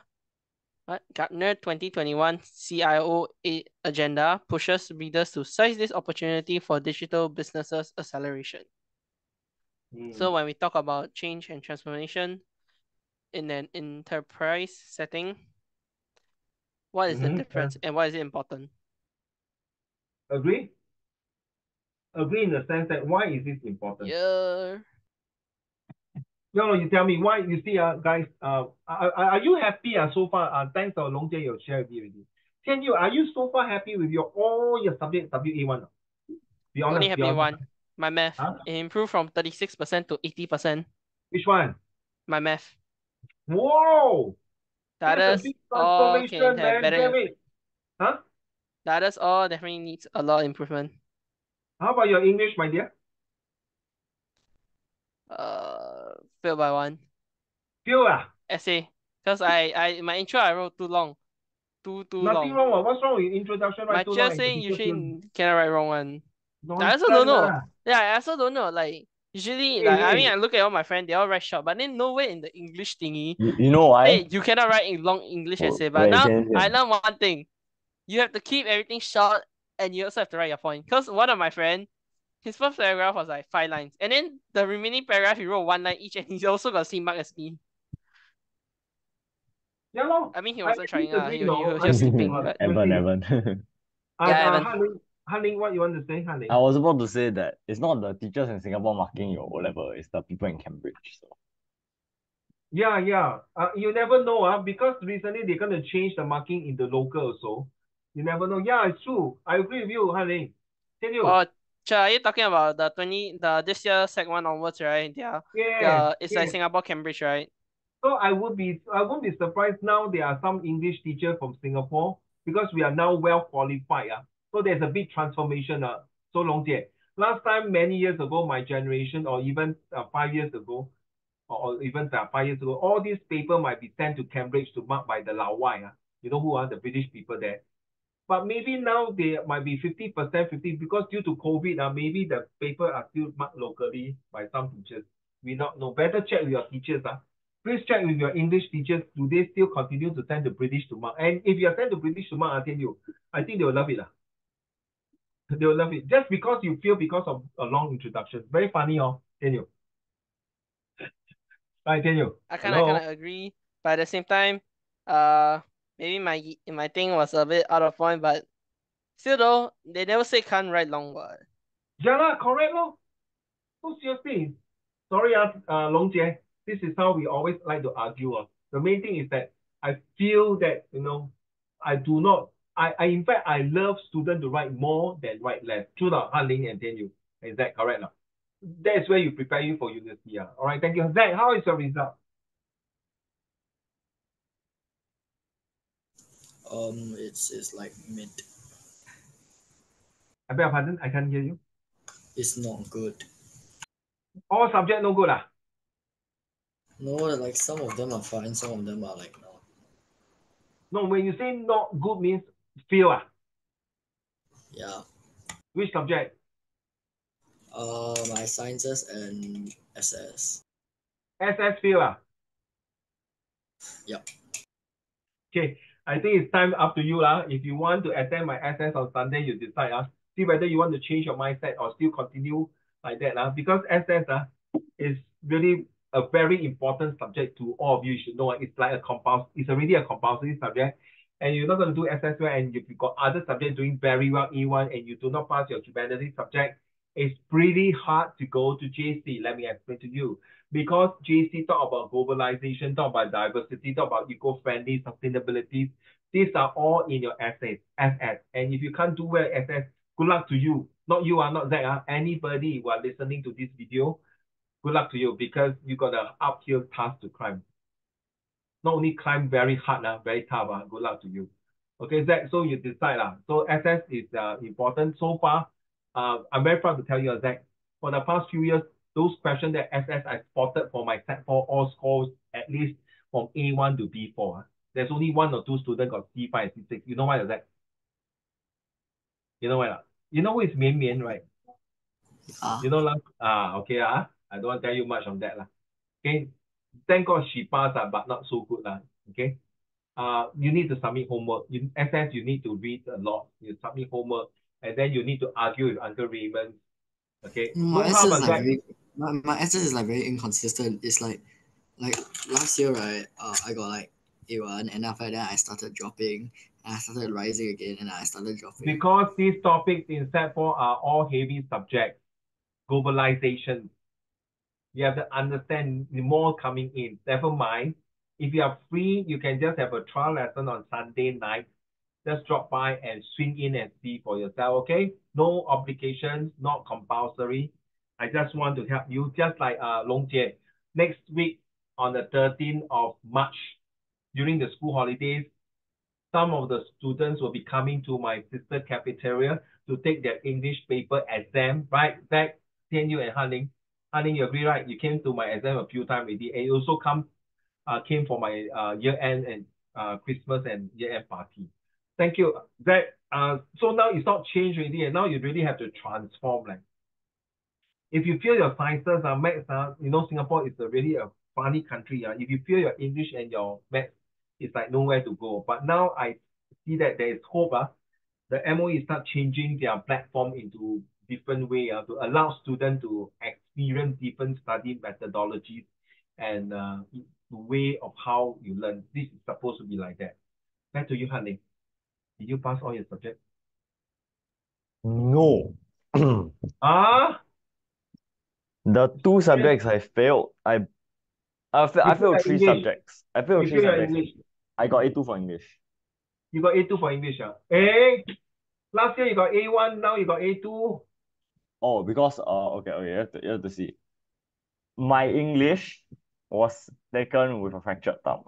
2021 CIO agenda pushes readers to seize this opportunity for digital businesses acceleration. So when we talk about change and transformation in an enterprise setting, what is the difference and why is it important? Agree? Agree in the sense that why is this important? Yeah. No, you tell me why. You see, guys, are you happy so far? Thanks to Long Jie, you share with me already. Can you, are you so far happy with your all your subject WA1? Be honest, Only be happy honest. one. My math. Huh? It improved from 36% to 80%. Which one? My math. Whoa! The That's a others big all can transformation, have man. better. Damn it. Huh? The others all definitely needs a lot of improvement. How about your English, my dear? Failed by one. Few Essay. Because my intro I wrote too long. Too Nothing long. wrong. What's wrong with introduction? My Right too long teacher and the saying teacher feel usually cannot write wrong one. I also don't nonsense know. Yeah, I also don't know. Like usually, like I mean, Hey. I look at all my friends, they all write short, but then nowhere in the English thingy, You know hey, why? you cannot write in long English essay. But Wait, now can I learned one thing: you have to keep everything short, and you also have to write your point. Because one of my friend, his first paragraph was like 5 lines, and then the remaining paragraph he wrote 1 line each, and he also got same mark as me. Yeah, no. I mean, he I wasn't trying. disagree, He no. was I just disagree. sleeping. But Evan. yeah, Evan. Han Ling, what you want to say, Han Ling? I was about to say that it's not the teachers in Singapore marking your O level, it's the people in Cambridge. So Yeah. You never know, because recently they're gonna change the marking in the local also. You never know. Yeah, it's true. I agree with you, Han Ling. Tell you. Oh, are you talking about the this year Sec 1 onwards, right? It's like Yeah. Singapore Cambridge, right? So I won't be surprised now there are some English teachers from Singapore because we are now well qualified. So there's a big transformation. So Long Jie. Last time, many years ago, my generation, or even 5 years ago, or even 5 years ago, all these paper might be sent to Cambridge to mark by the Lao Wai. You know who are the British people there? But maybe now they might be 50%, 50 because due to COVID, maybe the paper are still marked locally by some teachers. We not know. Better check with your teachers. Please check with your English teachers. Do they still continue to send the British to mark? And if you are sent to British to mark, I tell you, I think they will love it. They will love it. Just because you feel because of a long introduction. Very funny, tell you. I tell you. I kind Hello. of agree, but at the same time, maybe my thing was a bit out of point, but still though, they never say can't write long word. Yeah, correct, So seriously. Sorry, Long Jie. This is how we always like to argue. The main thing is that I feel that, I do not, in fact, I love students to write more than write less. True not, Han Ling and Tian Yu. Is that correct now? That's where you prepare you for university. All right, thank you. Zach, how is your result? It's like mid. I beg your pardon, I can't hear you. It's not good. All subject no good. No, like some of them are fine, some of them are like not. No, when you say not good means fail. Yeah. Which subject? My sciences and SS. SS fail. Yep. Okay, I think it's time up to you. If you want to attend my SS on Sunday, you decide. See whether you want to change your mindset or still continue like that. Because SS is really a very important subject to all of you. You should know it's like it's already a compulsory subject. And you're not going to do SS well, and if you've got other subjects doing very well, E1, and you do not pass your humanities subject, it's pretty hard to go to JC. Let me explain to you. Because JC talk about globalization, talk about diversity, talk about eco-friendly sustainability. These are all in your essays, SS. And if you can't do well SS, good luck to you. Not you, not Zach. Anybody who are listening to this video, good luck to you because you got an uphill task to climb. Not only climb very hard, very tough. Good luck to you. Okay, Zach, so you decide. So SS is important. So far, I'm very proud to tell you, Zach, for the past few years, those questions that SS I spotted for my set for all scores at least from A1 to B4. There's only one or two students got C5 and C6. You know why, Zach? You know why? You know who is Mian Mian, right? You know, okay, I don't want to tell you much on that. Okay, thank God she passed, but not so good. Okay. You need to submit homework. In essence, you need to read a lot. You submit homework, and then you need to argue with Uncle Raymond. Okay, My no essay harm, is like Zach. very, my essay is like very inconsistent. It's like last year, right? I got like A1, and after that I started dropping, and I started rising again, and I started dropping. Because these topics in Set 4 are all heavy subjects. Globalization. You have to understand more coming in. Never mind. If you are free, you can just have a trial lesson on Sunday night. Just drop by and swing in and see for yourself, okay? No obligations, not compulsory. I just want to help you, just like Long Jie. Next week on the 13th of March, during the school holidays, some of the students will be coming to my sister cafeteria to take their English paper exam, right? Zach, Tian Yu and Han Ling. Han Ling, you agree, right? You came to my exam a few times already, and you also came for my year end and Christmas and year end party. Thank you. That so now it's not changed already, and now you really have to transform. Like if you feel your sciences are maths, Singapore is really a funny country. If you feel your English and your maths, it's like nowhere to go. But now I see that there is hope. The MOE start changing their platform into different way to allow students to experience different study methodologies and the way of how you learn. This is supposed to be like that. Back to you, Hanling. Did you pass all your subjects? No. Ah, The two subjects I failed, I failed three English. subjects. I failed You three feel your subjects. English. I got A2 for English. You got A2 for English. Last year you got A1, now you got A2. Oh, because okay, you have to see. My English was taken with a fractured thumb.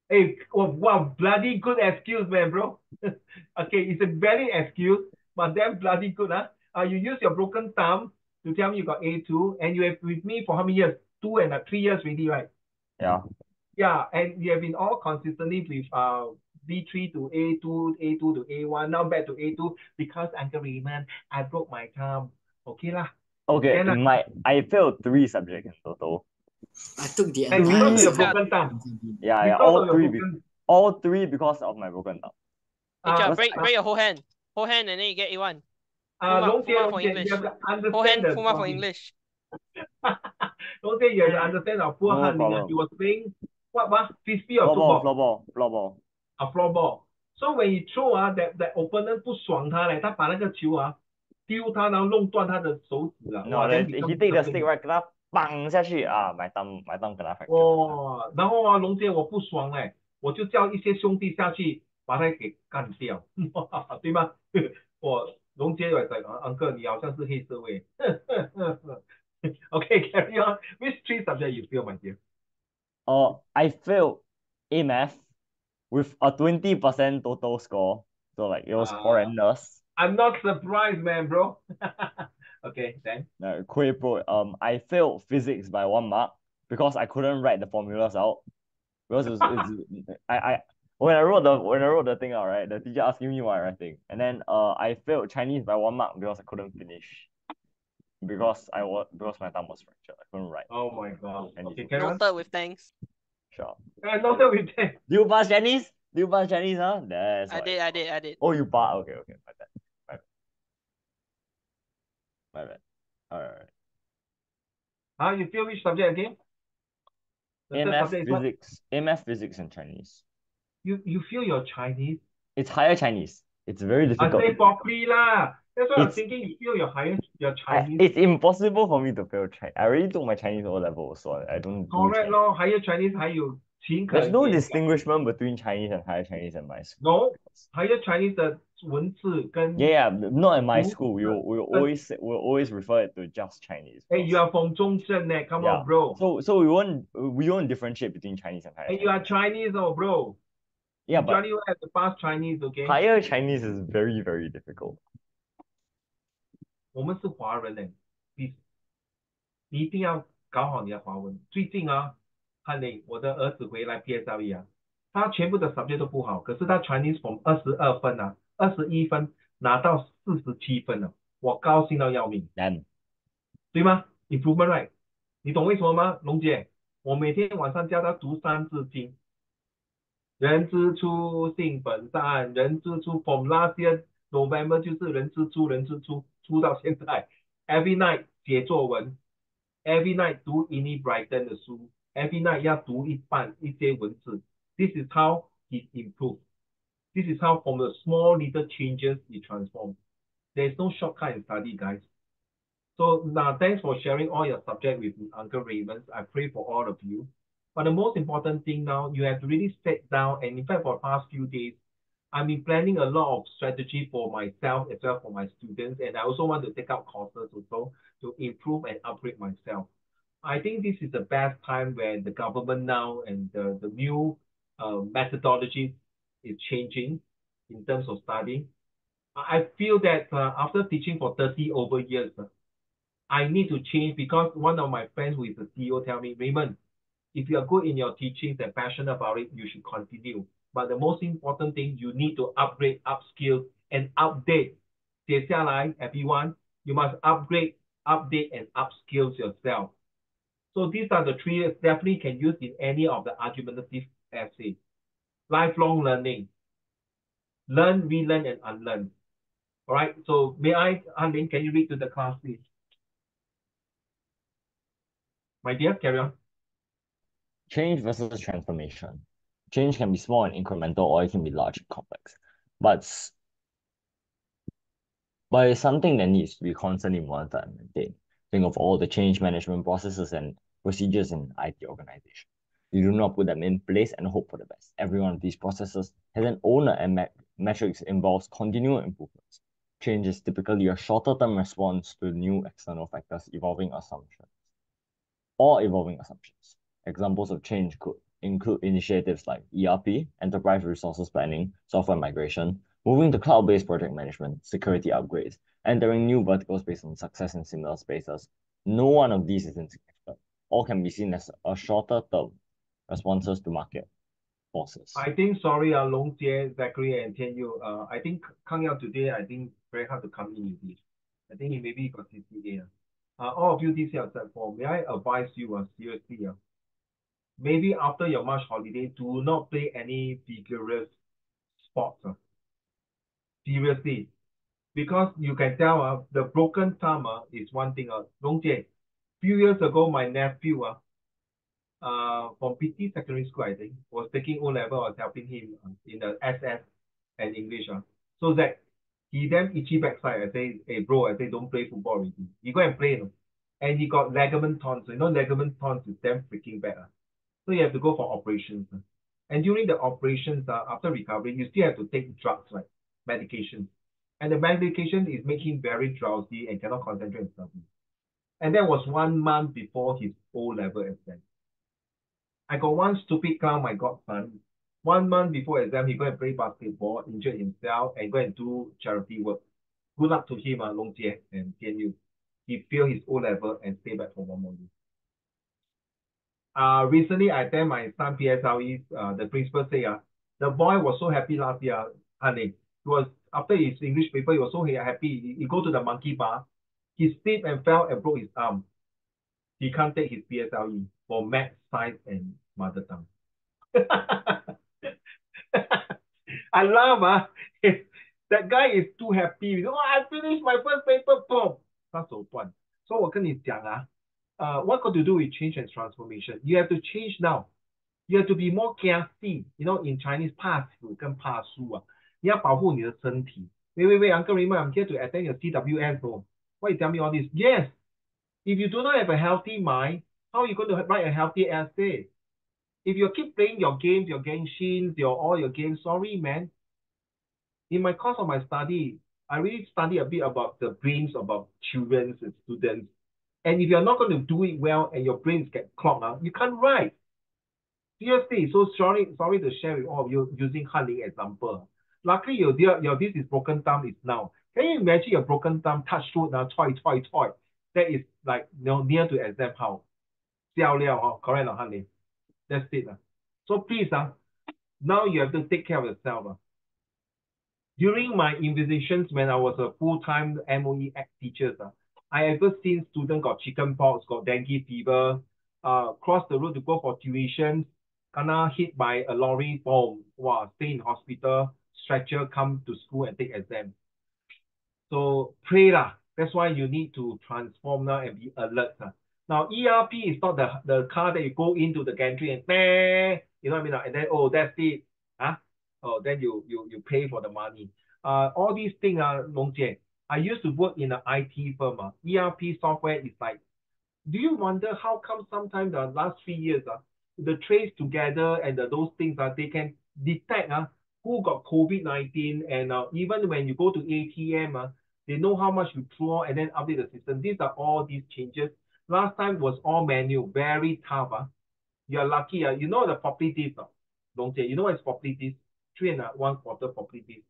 Hey, wow, bloody good excuse, man, bro. Okay, it's a valid excuse, but damn bloody good, you use your broken thumb to tell me you got A2, and you have with me for how many years? 3 years already, right? Yeah. Yeah, and you have been all consistently with B3 to A2, A2 to A1, now back to A2 because Uncle Raymond, I broke my thumb. Okay lah. Okay, Can lah. I failed three subjects in total. I took the And entire because of your score. broken thumb. Yeah, Because all of your three, broken. all three because of my broken thumb. Hey, That's- break your whole hand. Whole hand and then you get A1. Long Full mark for you English. have to Whole understand hand, the full mark for something. English. Don't say you have to understand our poor No Han Ling. problem. He was playing what frisbee or Floorball. a floor ball. So when he throw that opponent 不爽他嘞，他把那个球丢他，然后弄断他的手指了。No, 哇 he ，then become take the stick disgusting. right, 给他绑下去啊，my thumb 给他 fracture。哇，然后龙姐我不爽嘞，我就叫一些兄弟下去把他给干掉，对吗？我龙姐有在uncle 你好像是黑社会。Okay, carry on. Which three subject you feel, my dear? I failed A math with a 20% total score. So like it was horrendous. I'm not surprised, man, bro. Okay, then. I failed physics by 1 mark because I couldn't write the formulas out. Because I when I wrote the thing out, right, the teacher asking me what I'm writing. And then I failed Chinese by 1 mark because I couldn't finish. Because my thumb was fractured. I couldn't write. Oh my god. Chinese. Okay, carry on. Noted with thanks. Sure. Noted with thanks. Do you pass Chinese? Huh? That's I did. Oh, you pass. Okay. My bad. Alright. You feel which subject again? The third subject is what? MF physics and Chinese. You feel your Chinese? It's higher Chinese. It's very I difficult. say properly lah. That's why I was thinking you feel your Chinese. It's impossible for me to fail Chinese. I already took my Chinese O level, so I don't do Correct Chinese. lor, higher Chinese 还有情可 There's no 原谅。 distinguishment between Chinese and higher Chinese in my school. No, higher Chinese 的文字跟 Yeah, not in my Ooh, school. We'll always refer it to just Chinese. Hey, you are from Zhongzhen, eh? Come Yeah. on, bro. So we won't differentiate between Chinese and higher And you are Chinese. Chinese, oh, bro. Yeah, You but Johnny will have to pass Chinese, okay? higher Chinese is very, very difficult. 我们是华人呢，你一定要搞好你的华文。最近汉磊，我的儿子回来 PSLE 他全部的 subject 都不好，可是他 Chinese from 22分21分拿到47分了，我高兴到要命， Then 对吗 ？Improvement right？ 你懂为什么吗，龙姐？我每天晚上教他读三字经。人之初，性本善。人之初 from last year November 就是人之初，出到现在。Every night 写作文 ，every night 读 Enid Blyton 的书 ，every night 要读一半一些文字。This is how he improved. This is how from the small little changes he transformed. There is no shortcut in study, guys. So now, thanks for sharing all your subject with Uncle Ravens. I pray for all of you. But the most important thing now, you have to really sit down. And in fact, for the past few days, I've been planning a lot of strategy for myself as well for my students. And I also want to take out courses also to improve and upgrade myself. I think this is the best time when the government now and the new methodology is changing in terms of studying. I feel that after teaching for 30 over years, I need to change because one of my friends who is the CEO tell me, Raymond, if you are good in your teachings and passionate about it, you should continue. But the most important thing, you need to upgrade, upskill, and update. 写下来, everyone, you must upgrade, update, and upskill yourself. So these are the three definitely can use in any of the argumentative essay. Lifelong learning. Learn, relearn, and unlearn. All right. So may I, Hanling, can you read to the class, please? My dear, carry on. change versus transformation. Change can be small and incremental, or it can be large and complex. But it's something that needs to be constantly monitored and maintained. Think of all the change management processes and procedures in IT organization. You do not put them in place and hope for the best. Every one of these processes has an owner and metrics involves continual improvements. Change is typically a shorter term response to new external factors, evolving assumptions. Examples of change could include initiatives like ERP, enterprise resources planning, software migration, moving to cloud-based project management, security upgrades, entering new verticals based on success in similar spaces. No one of these is insignificant. All can be seen as a shorter term responses to market forces. I think, sorry, Long Jie, Zachary, and Tian Yu, I think coming out today, I think very hard to come in with this. I think he maybe got CCA. all of you this year except for, may I advise you, seriously, maybe after your March holiday, do not play any vigorous sports. Seriously, because you can tell the broken thumb is one thing. Long Jie, few years ago, my nephew from PT Secondary School, I think, was taking O level. I was helping him in the SS and English. So that he then itchy backside. I say, hey bro, I say don't play football already. He go and play, you know. And he got ligament torn. So you know ligament torn is damn freaking bad. So you have to go for operations. And during the operations, after recovery, you still have to take drugs like medications. And the medication is making him very drowsy and cannot concentrate on studying. And that was 1 month before his O level exam. I got one stupid clown, my godson. 1 month before exam, he go and play basketball, injured himself, and go and do charity work. Good luck to him, Long Jie and Tian Yu. He failed his O level and stay back for 1 more year. Recently I attend my son PSLE. The principal say, the boy was so happy last year, honey. He was after his English paper, he was so happy. He go to the monkey bar, he slipped and fell and broke his arm. He can't take his PSLE for math, science, and mother tongue. I laugh, that guy is too happy. You know, I finished my first paper, boom. 所以我跟你讲what got to do with change and transformation? You have to change now. You have to be more careful. You know, in Chinese, 怕死跟怕输你要保护你的身体。Wait, Uncle Raymond, I'm here to attend your CWS. Why you tell me all this? Yes. If you do not have a healthy mind, how are you going to write a healthy essay? If you keep playing your games, your Genshins, all your games, sorry, man. In my course of my study, I really study a bit about the brains about children and students. And if you're not going to do it well and your brains get clogged, you can't write. Seriously, so sorry to share with all of you using Hanling example. Luckily, your this is broken thumb is now. Can you imagine your broken thumb touch wood now, toy. That is like near to exam how. Correct or Hanling? That's it. So please, now you have to take care of yourself. During my invisitations when I was a full-time MOE teacher, I ever seen students got chicken pox, got dengue fever, cross the road to go for tuition, gonna hit by a lorry, boom, wow, stay in hospital, stretcher, come to school and take exam. So pray lah. That's why you need to transform now and be alert. Now ERP is not the car that you go into the gantry and you know what I mean? And then that's it. Oh, then you pay for the money. All these things are Long Jie. I used to work in an IT firm. ERP software is like, do you wonder how come sometimes the last 3 years the trace together and those things they can detect who got COVID-19 and even when you go to ATM they know how much you draw and then update the system. These are all these changes. Last time was all manual, very tough. You're lucky. You know the floppy disk. Don't say. You know what is floppy disk? 3 1/4 floppy disk.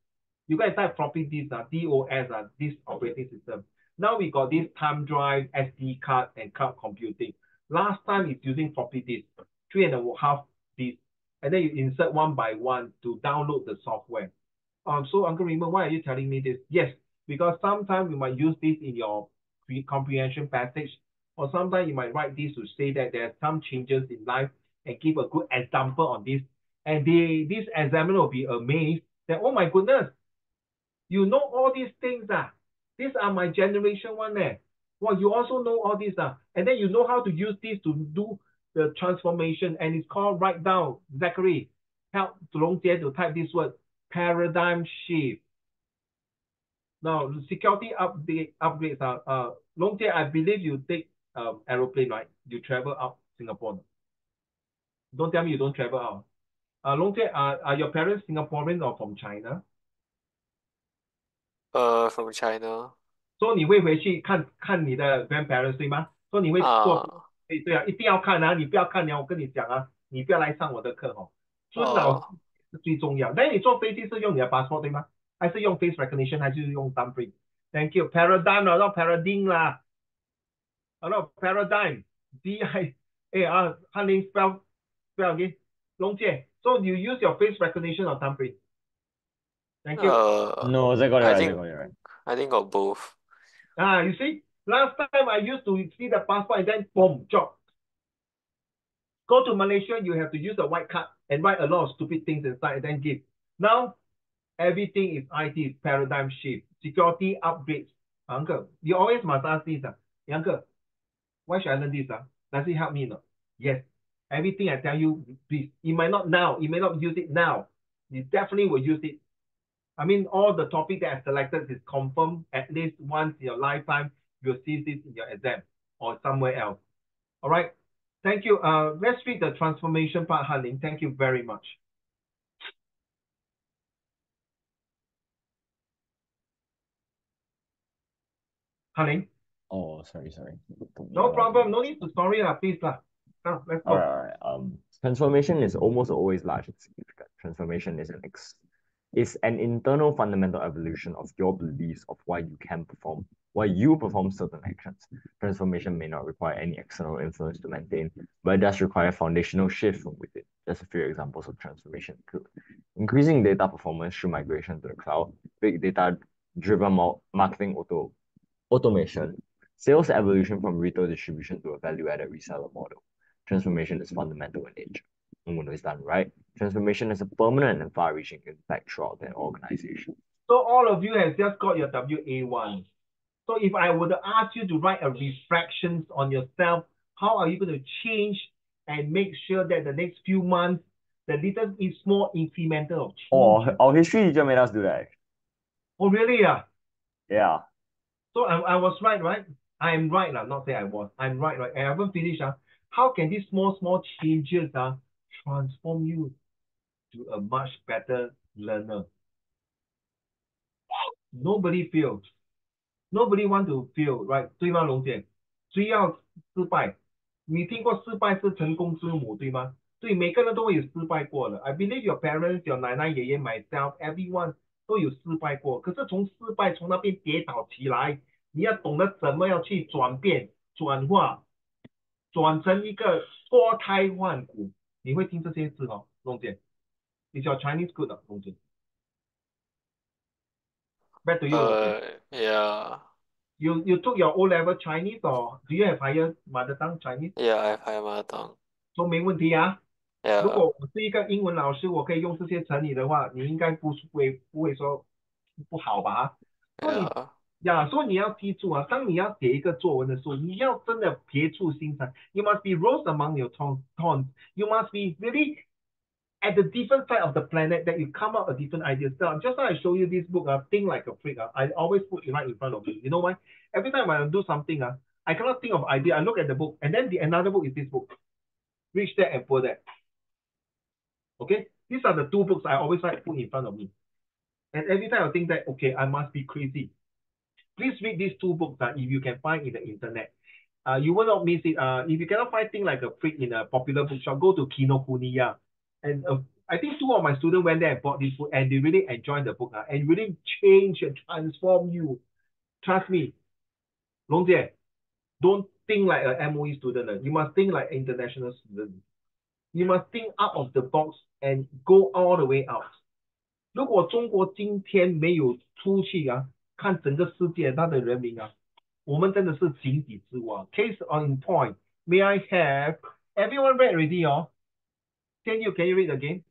You guys type floppy disk, DOS, this operating system. Now we got this thumb drive, SD card, and cloud computing. Last time it's using floppy disk, 3 1/2 disk. And then you insert one by one to download the software. So Uncle Raymond, why are you telling me this? Yes, because sometimes you might use this in your comprehension passage, or sometimes you might write this to say that there are some changes in life and give a good example on this. And this examiner will be amazed that, oh my goodness, you know all these things. These are my generation one. Well, you also know all this. And then you know how to use this to do the transformation. And it's called write down. Zachary, help Long Jie to type this word, paradigm shift. Now, security upgrades are, Long Jie, I believe you take aeroplane, right? You travel out Singapore. Don't tell me you don't travel out. Long Jie, are your parents Singaporean or from China? From China. So 你会回去看你的 grandparents 对吗？所以你会做，对一定要看你不要看我跟你讲你不要来上我的课尊老是最重要。那你坐飞机是用你的 passport 对吗？还是用 face recognition 还是用 thumbprint？Thank you. Paradigm 啦，not paradigm 啦，not paradigm. Hanling spell again. Long Jie. So you use your face recognition or thumbprint? Thank you. No, I got it right. I think got both. You see? Last time I used to see the passport and then boom, job. Go to Malaysia, you have to use the white card and write a lot of stupid things inside and then give. Now, everything is IT, paradigm shift, security upgrades. Uncle, you always must ask this. Uncle, why should I learn this? Does it help me? No? Yes. Everything I tell you, please. You might not now. You may not use it now. You definitely will use it. I mean, all the topic that I selected is confirmed at least once in your lifetime. You'll see this in your exam or somewhere else. All right. Thank you. Let's read the transformation part, Hanling. Thank you very much. Hanling? Oh, sorry. No problem. No need to sorry, please. Now, let's go. All right. Transformation is almost always large and significant. Transformation is an internal fundamental evolution of your beliefs of why you perform certain actions. Transformation may not require any external influence to maintain, but it does require foundational shift from within. Just a few examples of transformation include increasing data performance through migration to the cloud, big data driven marketing automation, sales evolution from retail distribution to a value-added reseller model. Transformation is fundamental in nature. And when it's done right, transformation has a permanent and far-reaching impact throughout the organization. So all of you have just got your WA1. So if I were to ask you to write a reflections on yourself, how are you going to change and make sure that the next few months, the little is small incremental of change? Oh, our history teacher made us do that. Oh, really? Yeah. So I was right, right? I'm right, not say I was. I'm right, right? I haven't finished. How can these small changes transform you to a much better learner? Nobody feels. Nobody want to fail, right? 对吗，龙姐？谁要失败？你听过失败是成功之母，对吗？对，每个人都会有失败过的。I believe your parents, your 奶奶、爷爷、myself, everyone 都有失败过。可是从失败从那边跌倒起来，你要懂得怎么样去转变、转化，转成一个脱胎换骨。你会听这些字哦，龙姐。Is your Chinese good, 龙姐？Back to you, 龙姐。Yeah. You took your O-level Chinese or do you have higher mother tongue Chinese? Yeah, I have higher mother tongue. 都没问题啊。如 Yeah. 果我是一个英文老师，我可以用这些成语的话，你应该不会说不好吧？所以你 Yeah. 所以你要记住当你要写一个作文的时候，你要真的别出心裁。You must be rose among your thorns. You must be really at the different side of the planet that you come up with different ideas. So just now I show you this book, Think Like a Freak. I always put it right in front of me. You know why? Every time I do something, I cannot think of idea. I look at the book, and then another book is this book, Rich Dad and Poor Dad. Okay, these are the two books I always like put in front of me. And every time I think that, okay, I must be crazy. Please read these two books if you can find in the internet. You will not miss it. If you cannot find things like a freak in a popular bookshop, go to Kinokuniya. And I think two of my students went there and bought this book, and they really enjoyed the book and really change and transform you. Trust me, Long Jie, don't think like an MOE student. You must think like an international student. You must think out of the box and go all the way out. 如果中国今天没有出去看整个世界它的人民我们真的是井底之蛙。Case on point. May I have everyone read already? Can you read again?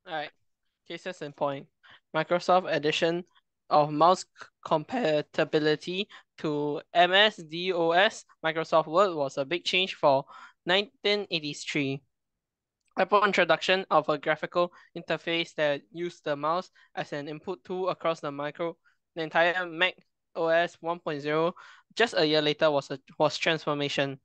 All right. Cases in point. Microsoft addition of mouse compatibility to MS-DOS Microsoft Word was a big change for 1983. Apple introduction of a graphical interface that used the mouse as an input tool across the entire Mac OS 1.0 just a year later was transformation.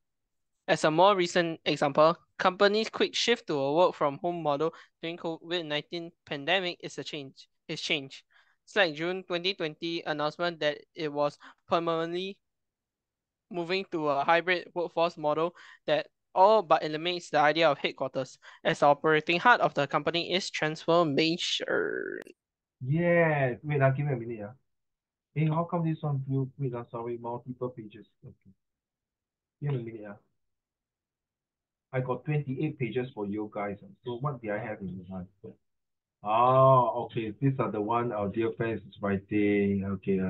As a more recent example, companies' quick shift to a work from home model during COVID-19 pandemic is change. It's like June 2020 announcement that it was permanently moving to a hybrid workforce model that all but eliminates the idea of headquarters, as the operating heart of the company is transformation. Yes. Wait, give me a minute. Hey, how come this one blue? Wait, sorry, multiple pages. Okay. Give me a minute. I got 28 pages for you guys. So what do I have in mind? Oh, okay. These are the one our dear friends is writing. Okay.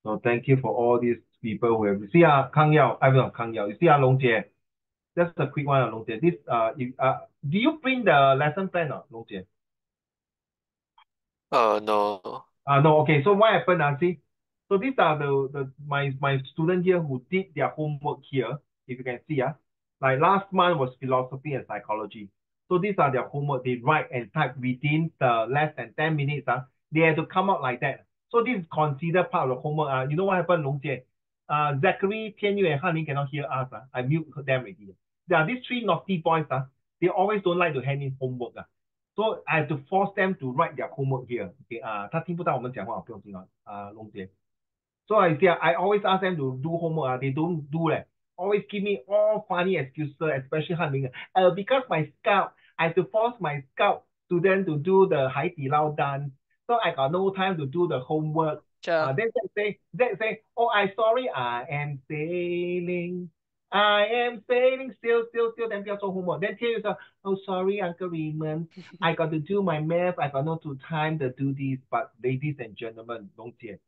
So thank you for all these people who have. See, Kang Yao, I know Kang Yao. You see, Long Jie. Just a quick one, Long Jie. This, do you print the lesson plan, Long Jie? No. No, okay. So what happened, see? So these are my student here who did their homework here. If you can see, like last month was philosophy and psychology. So these are their homework. They write and type within the less than 10 minutes. They had to come out like that. So this is considered part of the homework. You know what happened, Long Jie? Zachary, Tian Yu, and Han Ling cannot hear us. I mute them already. There are these three naughty boys. They always don't like to hand in homework. So I have to force them to write their homework here. Okay, 他听不到我们讲话，不用紧啊，龙姐。So I say I always ask them to do homework. They don't do it. Always give me all funny excuses, especially Han Ling. Because my scout, I have to force my scout student to do the Hai Di Lao dance. So I got no time to do the homework. Sure. Then they say, oh, I sorry, I am sailing. I am sailing, still, then 不要做 homework. Then tell yourself, oh, sorry, Uncle Raymond. I got to do my math. I got no time to do this. But ladies and gentlemen, 龙姐,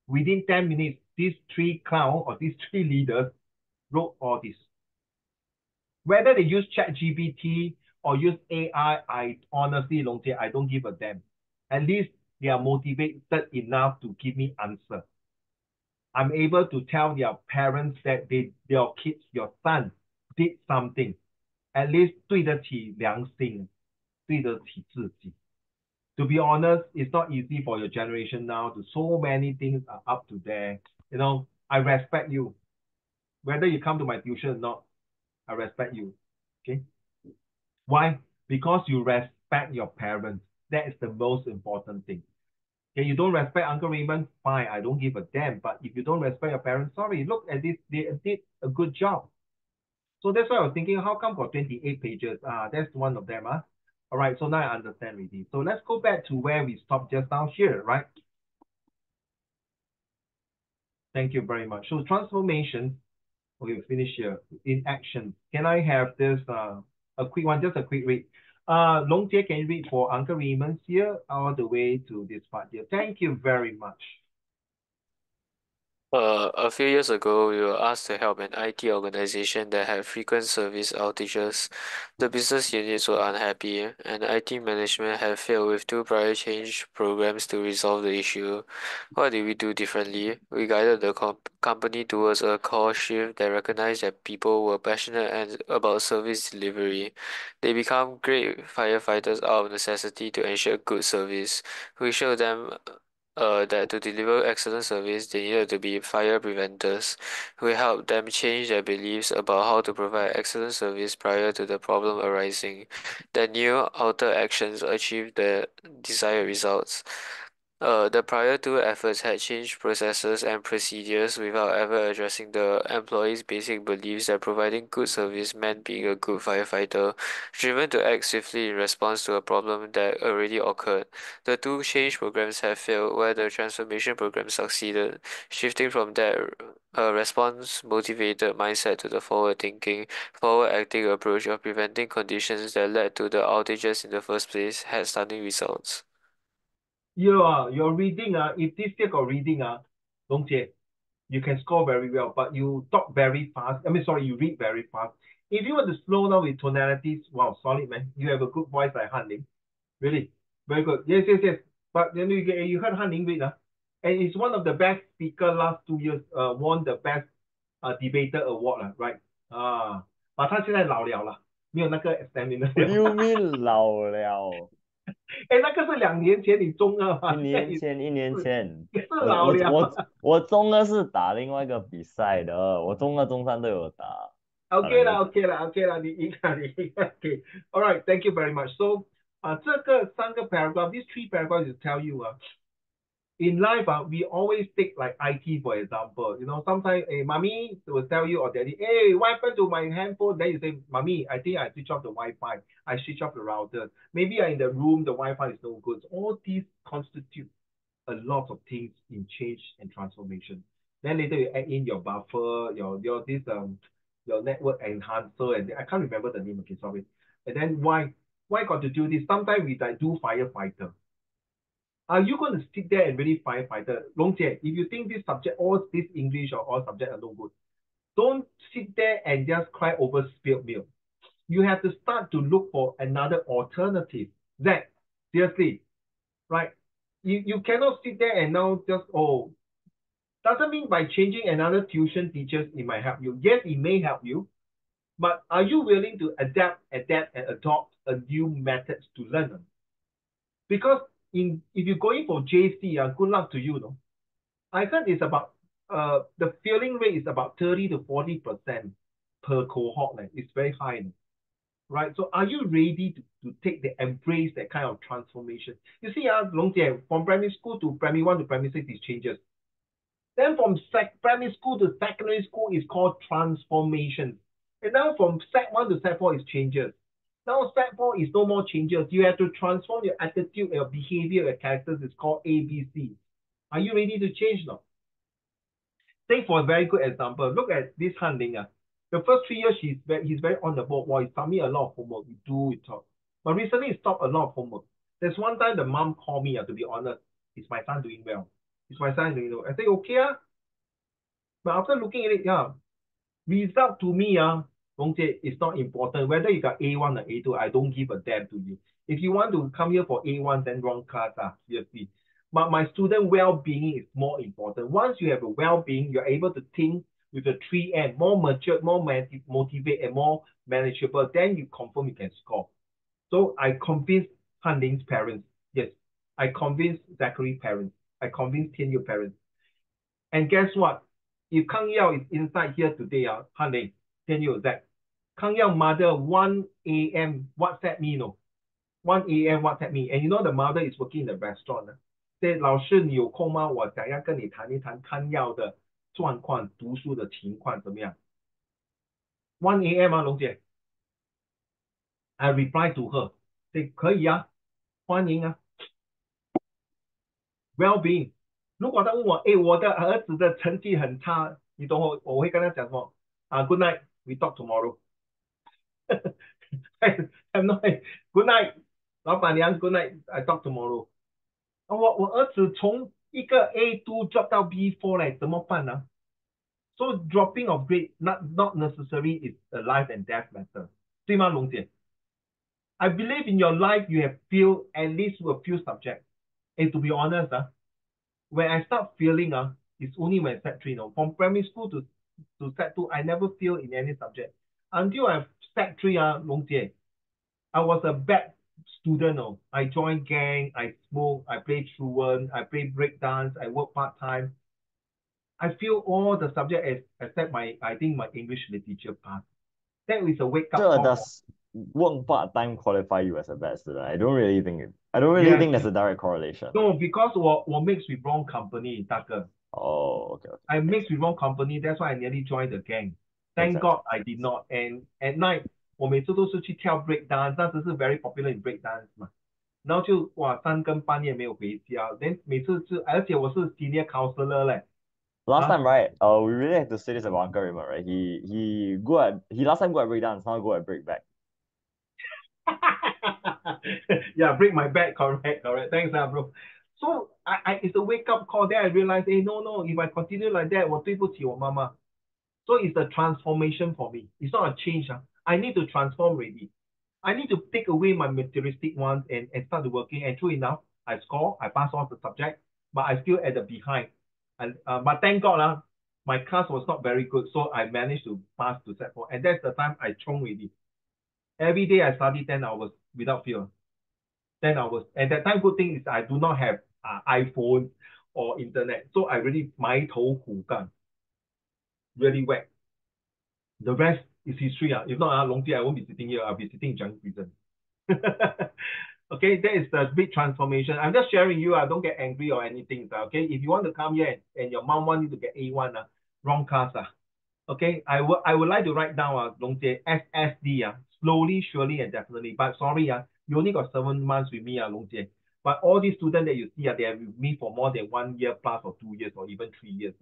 within 10 minutes, these three clowns or these three leaders wrote all this. Whether they use ChatGPT or use AI, I honestly, Long Jie, I don't give a damn. At least they are motivated enough to give me answer. I'm able to tell their parents that their kids, your son, did something. At least 对得起良心，对得起自己。To be honest, it's not easy for your generation now. So many things are up to there. You know, I respect you. Whether you come to my tuition or not, I respect you. Okay? Why? Because you respect your parents. That is the most important thing. Okay, you don't respect Uncle Raymond, fine, I don't give a damn. But if you don't respect your parents, sorry, look at this, they did a good job. So that's why I was thinking, how come for 28 pages? That's one of them. All right, so now I understand already. So let's go back to where we stopped just down here, right? Thank you very much. So transformation, okay, we finish here. In action, can I have this, a quick one, just a quick read. Long Jie, can you read for Uncle Raymond here all the way to this part here? Thank you very much. A few years ago, we were asked to help an IT organization that had frequent service outages. The business units were unhappy, and IT management had failed with two prior change programs to resolve the issue. What did we do differently? We guided the company towards a core shift that recognized that people were passionate and about service delivery. They become great firefighters out of necessity to ensure good service. We showed them that to deliver excellent service, they needed to be fire preventers. We helped them change their beliefs about how to provide excellent service prior to the problem arising. Their new outer actions achieved the desired results. The prior two efforts had changed processes and procedures without ever addressing the employees' basic beliefs that providing good service meant being a good firefighter, driven to act swiftly in response to a problem that already occurred. The two change programs have failed, where the transformation program succeeded, shifting from that response-motivated mindset to the forward-thinking, forward-acting approach of preventing conditions that led to the outages in the first place had stunning results. Your reading, if this still got reading, Long Jie, you can score very well, but you talk very fast. I mean, sorry, you read very fast. If you were to slow down with tonalities, wow, solid, man. You have a good voice like Han Ling. Really, very good. Yes. But then you heard Han Ling read, and it's one of the best speaker last 2 years, won the best debater award, right? But 他现在老了，没有那个 stamina What do you mean 老了？哎，那个是2年前你中二嘛？一年前，一年前，也是我老了。我我我中二是打另外一个比赛的，我中二、中三都有打。OK 了，你赢了。OK, all right, thank you very much. So 这个3个 paragraph, these 3 paragraphs will tell you in life we always take like IT for example. You know, sometimes mommy will tell you or daddy, hey, what happened to my handphone? Then you say, mommy, I think I switch off the Wi-Fi. I switch off the router. Maybe in the room the Wi-Fi is no good. All these constitute a lot of things in change and transformation. Then later you add in your buffer, your this your network enhancer, and I can't remember the name. Okay, sorry. And then why got to do this? Sometimes we like do firefighter. Are you going to sit there and really firefight? Long Jie, if you think this subject, all this English or all subject are no good, don't sit there and just cry over spilled milk. You have to start to look for another alternative. That, seriously, right? You cannot sit there and now just, oh, doesn't mean by changing another tuition teachers, it might help you. Yes, it may help you, but are you willing to adapt, and adopt a new methods to learn them? Because if you're going for JC, good luck to you, no? I heard it's about the failing rate is about 30 to 40% per cohort. Like, it's very high, no? Right? So are you ready to take embrace that kind of transformation? You see, Long Jie, from primary school to primary 1 to primary 6 is changes. Then from primary school to secondary school is called transformation. And now from Sec 1 to Sec 4 is changes. Now Sec 4 is no more changes. You have to transform your attitude, your behavior, your characters. It's called ABC. Are you ready to change now? Take for a very good example. Look at this Han Ling. The first 3 years, he's very on the board. Well, he submit a lot of homework. We do, we talk. But recently, he stopped a lot of homework. There's one time the mom called me, to be honest, is my son doing well? Is my son doing well? I say, okay. But after looking at it, result to me, Long Jie, it's not important. Whether you got A1 or A2, I don't give a damn to you. If you want to come here for A1, then wrong class, seriously. But my student well-being is more important. Once you have a well-being, you're able to think with the 3M, more mature, more motivated, and more manageable, then you confirm you can score. So I convinced Han Ling's parents. Yes. I convinced Zachary's parents. I convinced Tian Yu parents. And guess what? If Kang Yao is inside here today, Han Ling, Tian Yu, Zach, Kang Yao mother 1 a.m. WhatsApp me, 1 a.m. WhatsApp me. And you know the mother is working in the restaurant. Say, 老师你有空吗？我想要跟你谈一谈康耀的状况，读书的情况怎么样？1 a.m. 龙姐 I reply to her， say 可以欢迎well-being。如果他问我，我的儿子的成绩很差，你懂我会跟他讲什么？Good night, we talk tomorrow 。I'm not good night， 老板娘 good night, I talk tomorrow。我儿子从一个 A2 drop 到 B4 嘞，怎么办呢？So dropping of grade not necessarily is a life and death matter， 对吗，龙姐 ？I believe in your life you have failed at least a few subjects. And to be honest, when I start failing, it's only when Set 3, from primary school to Set 2, I never failed in any subject. Until I Set 3, Long Jie, I was a bad student. I joined gang, I smoke, I play truant, I play breakdance, I work part-time. I feel all the subjects except I think my English literature part. That is a wake-up Sure, call. does work part-time qualify you as a bad student? I don't really think there's a direct correlation. No, because we mix with wrong company, 大哥. Oh, okay. I mixed with wrong company, that's why I nearly joined the gang. Thank God I did not. And at night, 我每次都是去跳 break dance， 那时是 very popular in break dance 嘛。然后就3更半夜没有回家， then 每次而且我是 senior counselor 嘞。Last time, right? We really have to say this about Uncle Raymond, right? He last time go at break dance, now go at break back. Yeah, break my back, correct. Thanks, bro. So it's a wake up call. Then I realized, no, if I continue like that, 我对不起我妈妈。So it's a transformation for me. It's not a change. I need to transform already. I need to take away my materialistic ones and start working. And true enough, I score, I pass all the subject, but I still at the behind. But thank God, my class was not very good, so I managed to pass to Set 4. And that's the time I chung already. Every day I study 10 hours without fear. 10 hours. And that time, good thing is I do not have iPhone or internet. So I really 埋头苦干 really wet. The rest is history. If not, Long Jie, I won't be sitting here. I'll be sitting in jungle prison. Okay, that is the big transformation. I'm just sharing you. Don't get angry or anything. Okay, if you want to come here and your mom wants you to get A1, wrong class. Okay, I would like to write down Long Jie SSD. Slowly, surely, and definitely. But sorry, you only got 7 months with me, Long Jie. But all these students that you see, they are with me for more than 1 year plus or 2 years or even 3 years.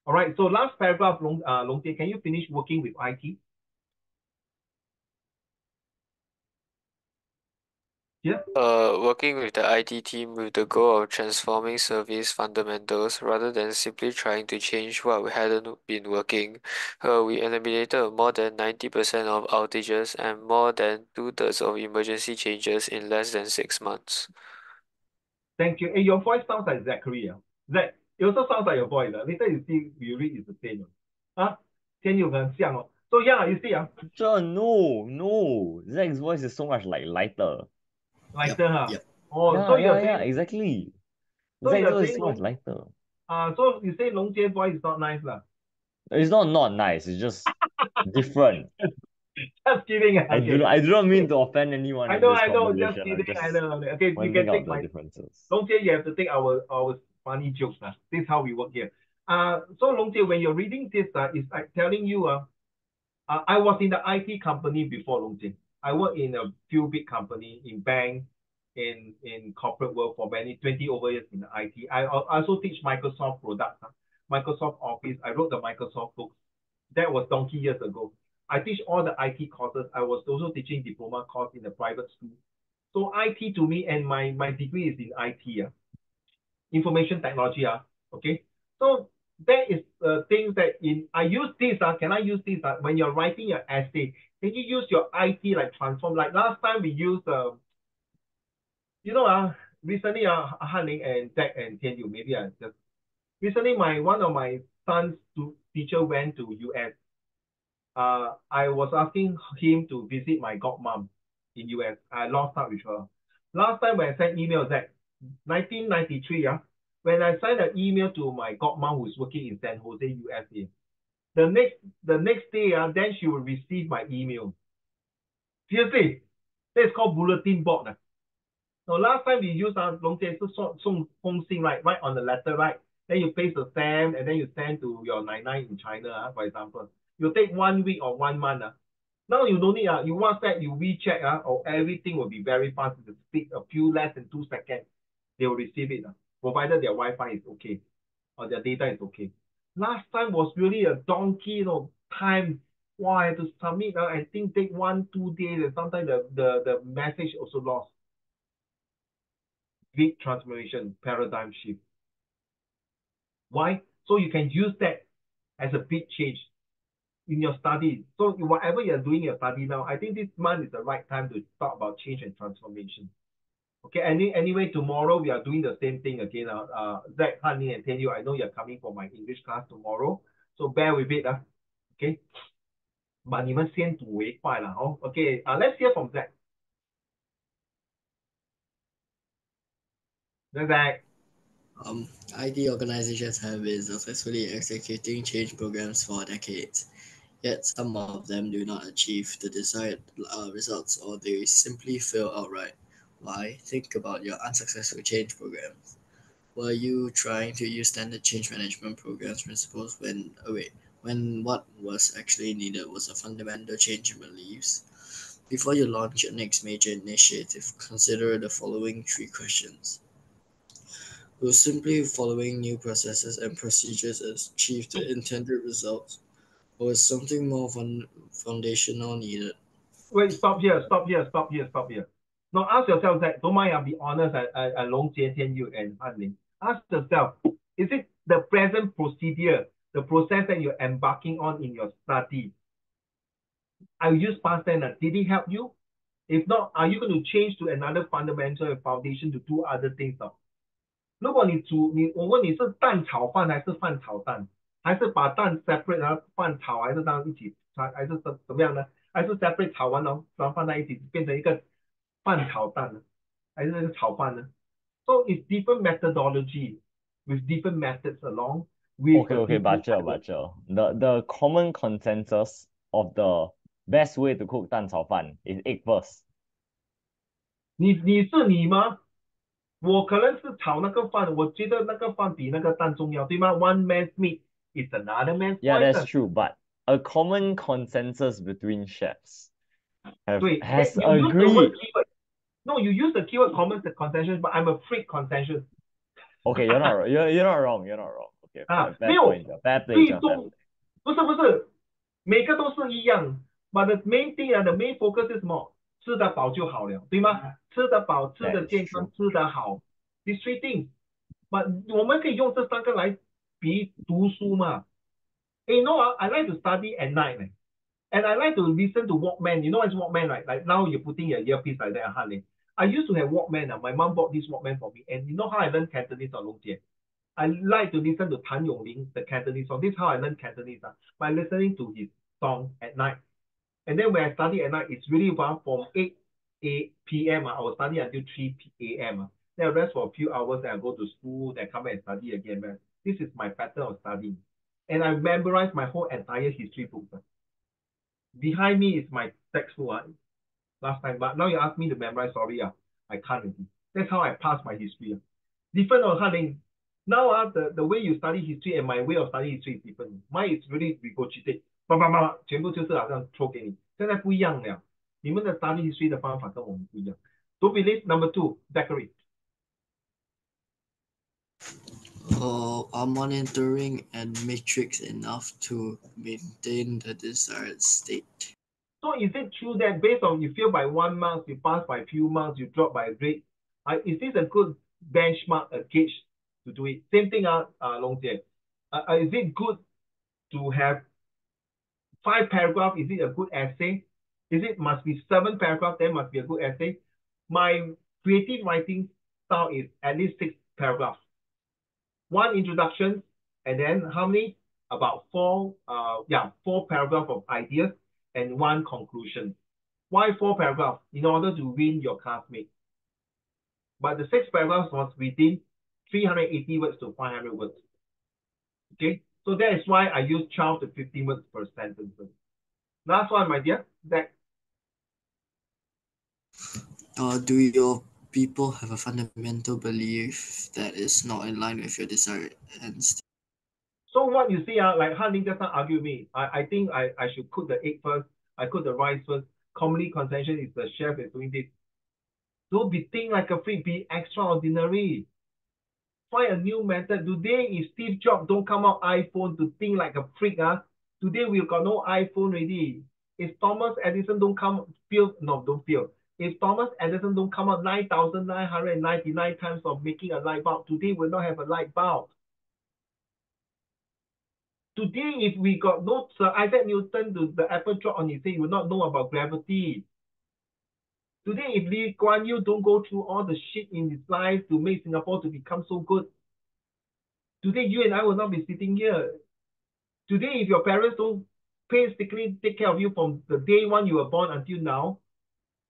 All right, so last paragraph, Long Jie, can you finish working with IT? Yeah. Working with the IT team with the goal of transforming service fundamentals rather than simply trying to change what hadn't been working. We eliminated more than 90% of outages and more than 2/3 of emergency changes in less than 6 months. Thank you. Hey, your voice sounds like Zachary. Zach, it also sounds like your voice. Later you see, you read it's the same. Huh? 天佑很像 oh. So yeah, you see, John, no. Zach's voice is so much like lighter. like the, Yep. Oh, Yeah, so you're yeah, saying, exactly. so Zach's you're voice is saying, so much lighter. so you say Long Jie's voice is not nice lah. It's not nice. It's just different. Just kidding. Okay. I do not mean to offend anyone in this I know, just conversation. I'm kidding. I just know. Okay, you pointing can out take the my differences. Long Jie, you have to take our funny jokes. This is how we work here. So Long Jie, when you're reading this, it's like telling you, I was in the IT company before Long Jie. I worked in a few big company in bank, in corporate world for many 20 over years in the IT. I also teach Microsoft products, Microsoft Office. I wrote the Microsoft books. That was donkey years ago. I teach all the IT courses. I was also teaching diploma course in a private school. So IT to me, and my degree is in IT, information technology. Okay. So that is things that I use this. Can I use this when you're writing your essay? Can you use your IT like transform? Like last time we used, recently, Han Ling and Zach and Tianyu, maybe I just recently one of my son's teacher went to US. I was asking him to visit my godmom in US. I lost touch with her. Last time when I sent email, that 1993, when I sent an email to my godmom who's working in San Jose, USA, the next day, then she will receive my email. Seriously, that's called bulletin board. So last time we used Long Jie 是送封信 right on the letter, right? Then you paste the stamp and then you send to your nai in China, for example. You take 1 week or 1 month. Now you don't need, you WhatsApp, you WeChat, or everything will be very fast. To speak a few less than 2 seconds, they will receive it, provided their Wi-Fi is okay or their data is okay. Last time was really a donkey, time. Wow, I had to submit. I think take 1-2 days, and sometimes the message also lost. Big transformation, paradigm shift. Why? So you can use that as a big change in your study. So whatever you're doing your study now, I think this month is the right time to talk about change and transformation. Okay, anyway, tomorrow we are doing the same thing again. Zach, Honey, and Tenyu, I know you're coming for my English class tomorrow, so bear with it. Okay, but 你们先读为快了 Okay, let's hear from Zach. Zach. IT organizations have been successfully executing change programs for decades, yet some of them do not achieve the desired results, or they simply fail outright. Why? Think about your unsuccessful change programs. Were you trying to use standard change management programs principles when what was actually needed was a fundamental change in beliefs? Before you launch your next major initiative, consider the following 3 questions. Will simply following new processes and procedures achieve the intended results, or is something more foundational needed? Wait, stop here. Now ask yourself that, don't mind, I'll be honest, Long Jie, Tianyu, and Han Ling. Ask yourself, is it the present procedure, the process that you're embarking on in your study? I use past tense. Did it help you? If not, are you going to change to another fundamental foundation to do other things? 如果我问你是蛋炒饭还是饭炒蛋，还是把蛋 separate 然后饭炒，还是这样一起炒，还是怎么样呢？还是 separate 炒完然后放在一起变成一个饭炒蛋呢？还是那个炒饭呢？So it's different methodology with different methods along with Okay, but the common consensus of the best way to cook 蛋炒饭 is egg first. 你是你吗？我可能是炒那个饭，我觉得那个饭比那个蛋重要，对吗？One man's meat is another man's Yeah, that's poison. true, but a common consensus between chefs has You use the word agreed. keyword. No, you use the keyword common consensus, but I'm a freak consensus. Okay, you're not wrong. Okay, fair 没有 point. Fair play, 最 fair 终 play. 不是每个都是一样，but the main thing the main focus is more 吃得饱就好了，对吗？吃得饱，吃得 That is 健康， true. 吃得好 ，these three things。But 我们可以用这三个来比读书嘛。You know, I like to study at night, man. And I like to listen to Walkman. You know what's Walkman, right? Like now you're putting your earpiece like that, honey. I used to have Walkman. My mom bought this Walkman for me. And you know how I learned Cantonese on Long Jie? I like to listen to Tan Yongling, the Cantonese song. This is how I learned Cantonese by listening to his song at night. And then when I study at night, it's really fun from 8 p.m. I will study until 3 a.m. Then I rest for a few hours and I go to school, then come back and study again, man. This is my pattern of studying. And I memorized my whole entire history book. Behind me is my textbook last time. But now you ask me to memorize, sorry, I can't. That's how I pass my history. Different on Hanling. Now the way you study history and my way of studying history is different. Mine is really regurgitate. 全部就是好像抽给你。现在不一样了，你们的 study history 的方法跟我们不一样。Don't believe number two, decorate. Are monitoring and matrix enough to maintain the desired state? So is it true that based on you fail by 1 month, you pass by few months, you drop by a grade? Is this a good benchmark, a gauge to do it? Same thing, Long Jie. Is it good to have 5 paragraphs? Is it a good essay? Is it must be 7 paragraphs? Then must be a good essay. My creative writing style is at least 6 paragraphs. 1 introduction, and then how many? About 4 paragraphs of ideas and 1 conclusion. Why 4 paragraphs? In order to win your classmate. But the 6 paragraphs was within 380 words to 500 words. Okay, so that is why I use 12 to 15 words per sentence. Last one, my dear. That Do your people have a fundamental belief that is not in line with your desired ends? so what you see, like Han just not argue with me. I think I should cook the egg first. I cook the rice first. Commonly consensus is the chef is doing this. Don't be think like a freak. Be extraordinary. Find a new method. Today, if Steve Jobs don't come out iPhone to think like a freak, today we've got no iPhone already. If Thomas Edison don't If Thomas Edison don't come out 9,999 times of making a light bulb, today we'll not have a light bulb. Today, if we got no Sir Isaac Newton to the apple drop on his head, you will not know about gravity. Today, if Lee Kuan Yew don't go through all the shit in his life to make Singapore to become so good, today you and I will not be sitting here. Today, if your parents don't painstakingly take care of you from the day one you were born until now,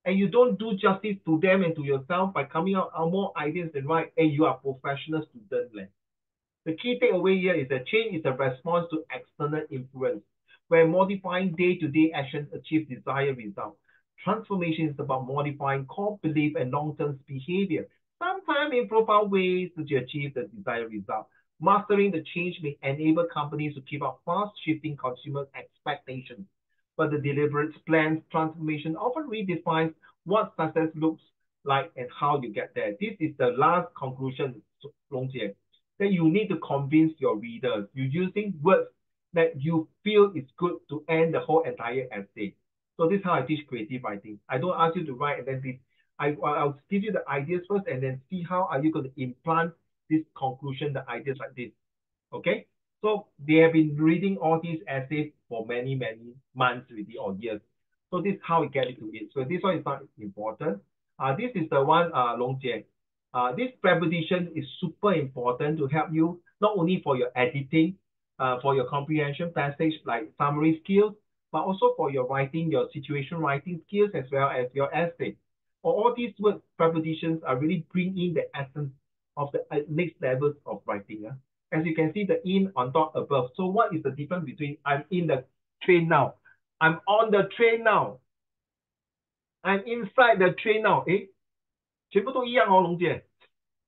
and you don't do justice to them and to yourself by coming out more ideas than right, and you are professional student. The key takeaway here is that change is a response to external influence, where modifying day-to-day actions achieve desired results. Transformation is about modifying core belief and long-term behavior, sometimes in profound ways to achieve the desired result. Mastering the change may enable companies to keep up fast-shifting consumer expectations, but the deliberate planned transformation often redefines what success looks like and how you get there. This is the last conclusion, Long Jie, that you need to convince your readers. You're using words that you feel is good to end the whole entire essay. So this is how I teach creative writing. I don't ask you to write and then this. I'll give you the ideas first and then see how are you going to implant this conclusion, the ideas like this. Okay? So they have been reading all these essays for many, many months already or years. So this is how we get into it. So this one is not important. This is the one, Long Jie. This preposition is super important to help you not only for your editing, for your comprehension passage like summary skills, but also for your writing, your situation writing skills as well as your essay. All these words, prepositions are really bringing the essence of the next levels of writing. As you can see the in on top above. So what is the difference between I'm in the train now, I'm on the train now, I'm inside the train now? 全部都一样哦，龙姐。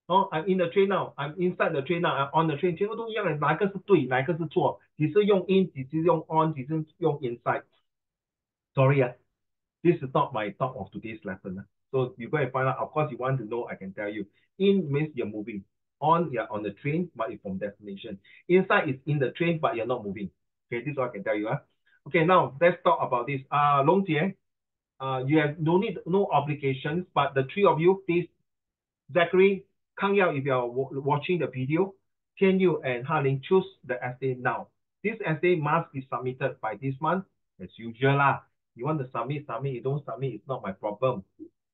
I'm in the train now, I'm inside the train now, I'm on the train， 全部都一样的，哪个是对，哪个是错？几是用 in， 几是用 on， 几是用 inside。Sorry, this is not my talk of today's lesson. So you go and find out. Of course, you want to know, I can tell you. In means you're moving. On, you're on the train, but it's from destination. Inside is in the train, but you're not moving. Okay, this is what I can tell you. Okay, now let's talk about this. Long Jie, You have no obligations, but the three of you, please, Zachary, Kang Yao, if you are watching the video, Tian Yu and Ha-Ling, choose the essay now. This essay must be submitted by this month, as usual lah. You want to submit, submit. You don't submit, it's not my problem.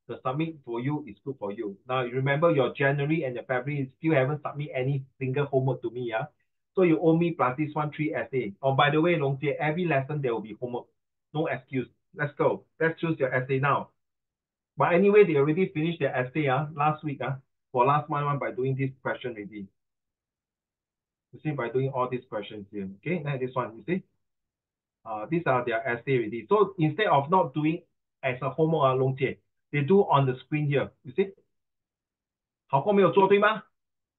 The submit for you is good for you. Now, you remember your January and your February still haven't submit any single homework to me, yeah? So you owe me plus this one, 3 essay. Oh, by the way, Long Jie, every lesson there will be homework. No excuse. Let's go. Let's choose your essay now. But anyway, they already finished their essay last week for last month by doing this question already. You see, by doing all these questions here. Okay, now this one, you see? These are their essay already. So instead of not doing as a homework, Long Jie, they do on the screen here. You see? 好过没有做对吗？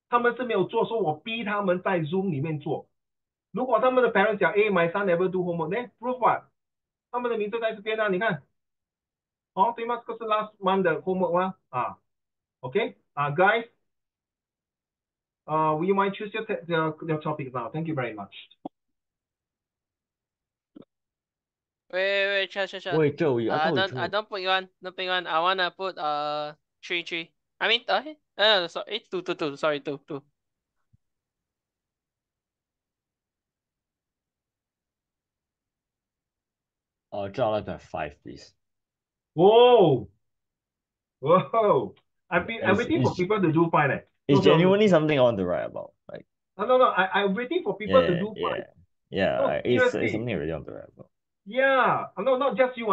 他们是没有做，说我逼他们在 Zoom 里面做。如果他们的 parents 讲，哎，my son never do homework，那 proof what？他们的名字在这边啊，你看，哦，对吗？这个是 last month 的 homework 吗？OK，guys， will you mind choose your topic now? Thank you very much. Wait, chill. Wait, Joey, I thought I don't put you on. Don't put you on. I wanna put 3. I mean sorry, 2. Sorry, 2. John, I'd like to have 5, please. Whoa. I'm waiting for It's people to do fine. It's genuinely something I want to write about. Like, no. I'm waiting for people to do fine. No, it's seriously. something I really want to write about. Yeah. No, not just you.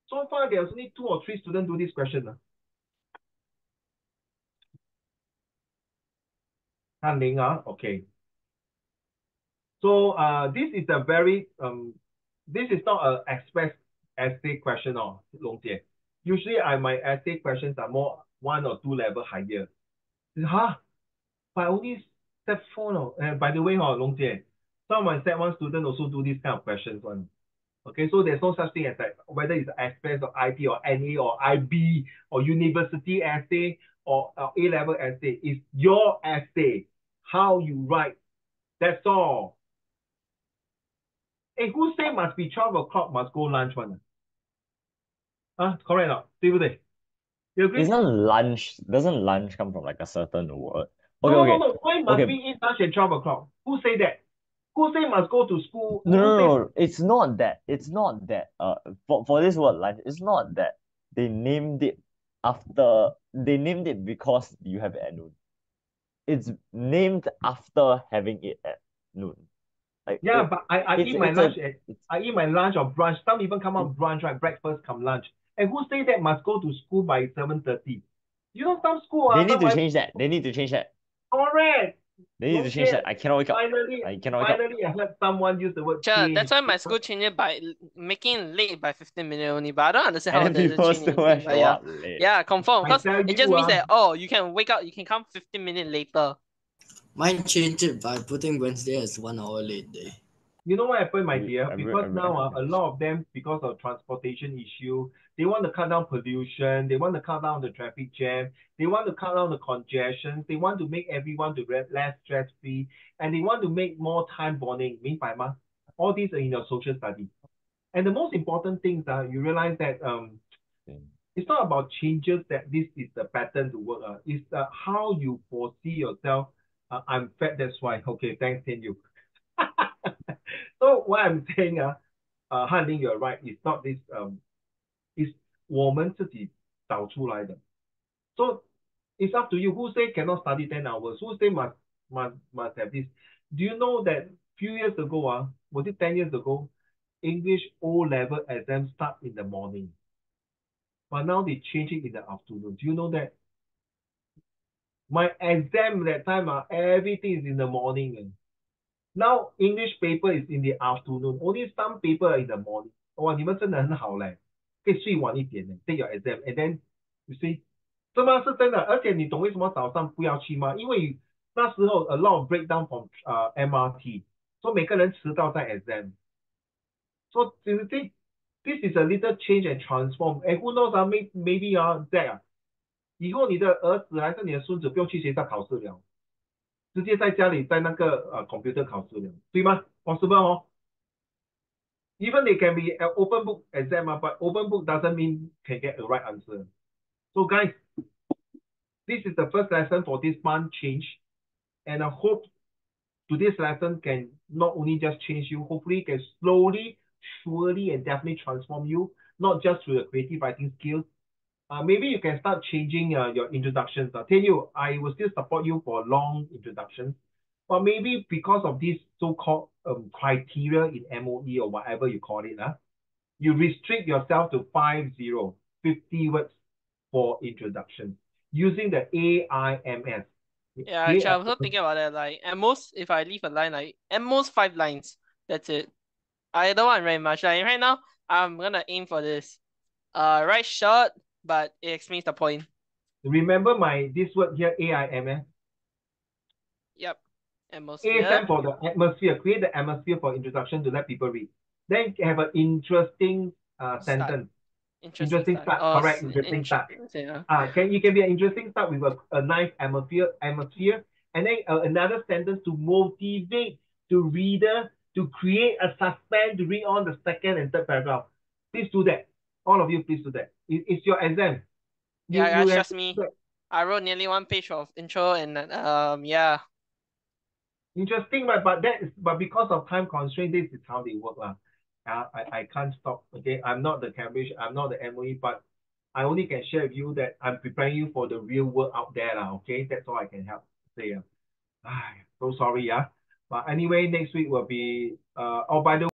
So far, there's only 2 or 3 students do this question. Han-Ling, okay. So this is a very this is not an express essay question or Long Jie. Usually my essay questions are more 1 or 2 level higher. But only step 4 no. And by the way, Long Jie, some of my step 1 students also do this kind of questions one. Okay, so there's no such thing as like whether it's express or IP or NA or IB or university essay or A-level essay. It's your essay, how you write. That's all. Hey, who say must be 12 o'clock must go lunch one? Correct or not? 对不对? You agree? Doesn't lunch come from like a certain word? No. Why must we eat lunch at 12 o'clock? Who say that? Who say must go to school? No, it's not that. It's not that. For this word lunch, it's not that they named it because you have it at noon. It's named after having it at noon. Like, yeah, but I eat my lunch or brunch. Some even come out brunch, right? Breakfast come lunch. And who say that must go to school by 7:30? You know, some school they need to change that. They need to change that. Correct. They need to change that. I cannot wake up. Finally, I heard someone use the word Sure, change. that's why my school changed it by making it late by 15 minutes only. But I don't understand how And they people change still anything. show up late. Yeah, confirm. Because it just means that you can wake up, you can come 15 minutes later. Mine changed it by putting Wednesday as 1 hour late day. You know what happened, my dear? Because now a lot of them, because of transportation issue, they want to cut down pollution, they want to cut down the traffic jam, they want to cut down the congestion, they want to make everyone to less stress-free, and they want to make more time bonding. 明白吗? All these are in your social studies. And the most important things are you realize that it's not about changes that this is the pattern to work. It's how you foresee yourself. I'm fat, that's why. Okay, thanks, Tian Yu. So what I'm saying, Han-Ling, you're right. It's not this. It's 我们自己找出来的. So it's up to you. Who say cannot study 10 hours? Who say must have this? Do you know that few years ago, was it 10 years ago, English O-level exams start in the morning, but now they change it in the afternoon. Do you know that? My exam that time, everything is in the morning. Now English paper is in the afternoon. Only some paper are in the morning. 哇，你们真的很好嘞，可以睡晚一点呢。Take your exam and then you see， 是吗？是真的。而且你懂为什么早上不要去吗？因为那时候 a lot of breakdown from MRT， 所以每个人迟到在 exam。So this is a little change and transform. And who knows maybe that 以后你的儿子还是你的孙子不用去学校考试了。直接在家里在那个computer 考试了，对吗？possible Even they can be an open book exam, but open book doesn't mean can get the right answer. So guys, this is the first lesson for this month change. And I hope today's lesson can not only just change you, hopefully can slowly, surely, and definitely transform you, not just through the creative writing skills. Maybe you can start changing your introductions. I'll tell you, I will still support you for long introductions. But maybe because of this so-called criteria in MOE or whatever you call it, you restrict yourself to 50 words for introduction using the AIMS. Yeah, actually, I was also thinking about that. Like, at most, if I leave a line, like, at most 5 lines. That's it. I don't want very much. Like, right now, I'm gonna aim for this. Write short, but it explains the point. Remember this word here, AIMS? Yep. Atmosphere. A stand for the atmosphere. Create the atmosphere for introduction to let people read. Then have an interesting sentence. Interesting start. Oh, Correct. Interesting start. Yeah. You can be an interesting start with a nice atmosphere, and then another sentence to motivate the reader to create a suspense to read on the second and third paragraph. Please do that. All of you, please do that. It's your exam. Yeah, trust me. I wrote nearly 1 page of intro and yeah. Interesting, but because of time constraint, this is how they work. I can't stop. Okay, I'm not the Cambridge, I'm not the MOE, but I only can share with you that I'm preparing you for the real world out there. Okay, that's all I can help say. So sorry, but anyway, next week will be by the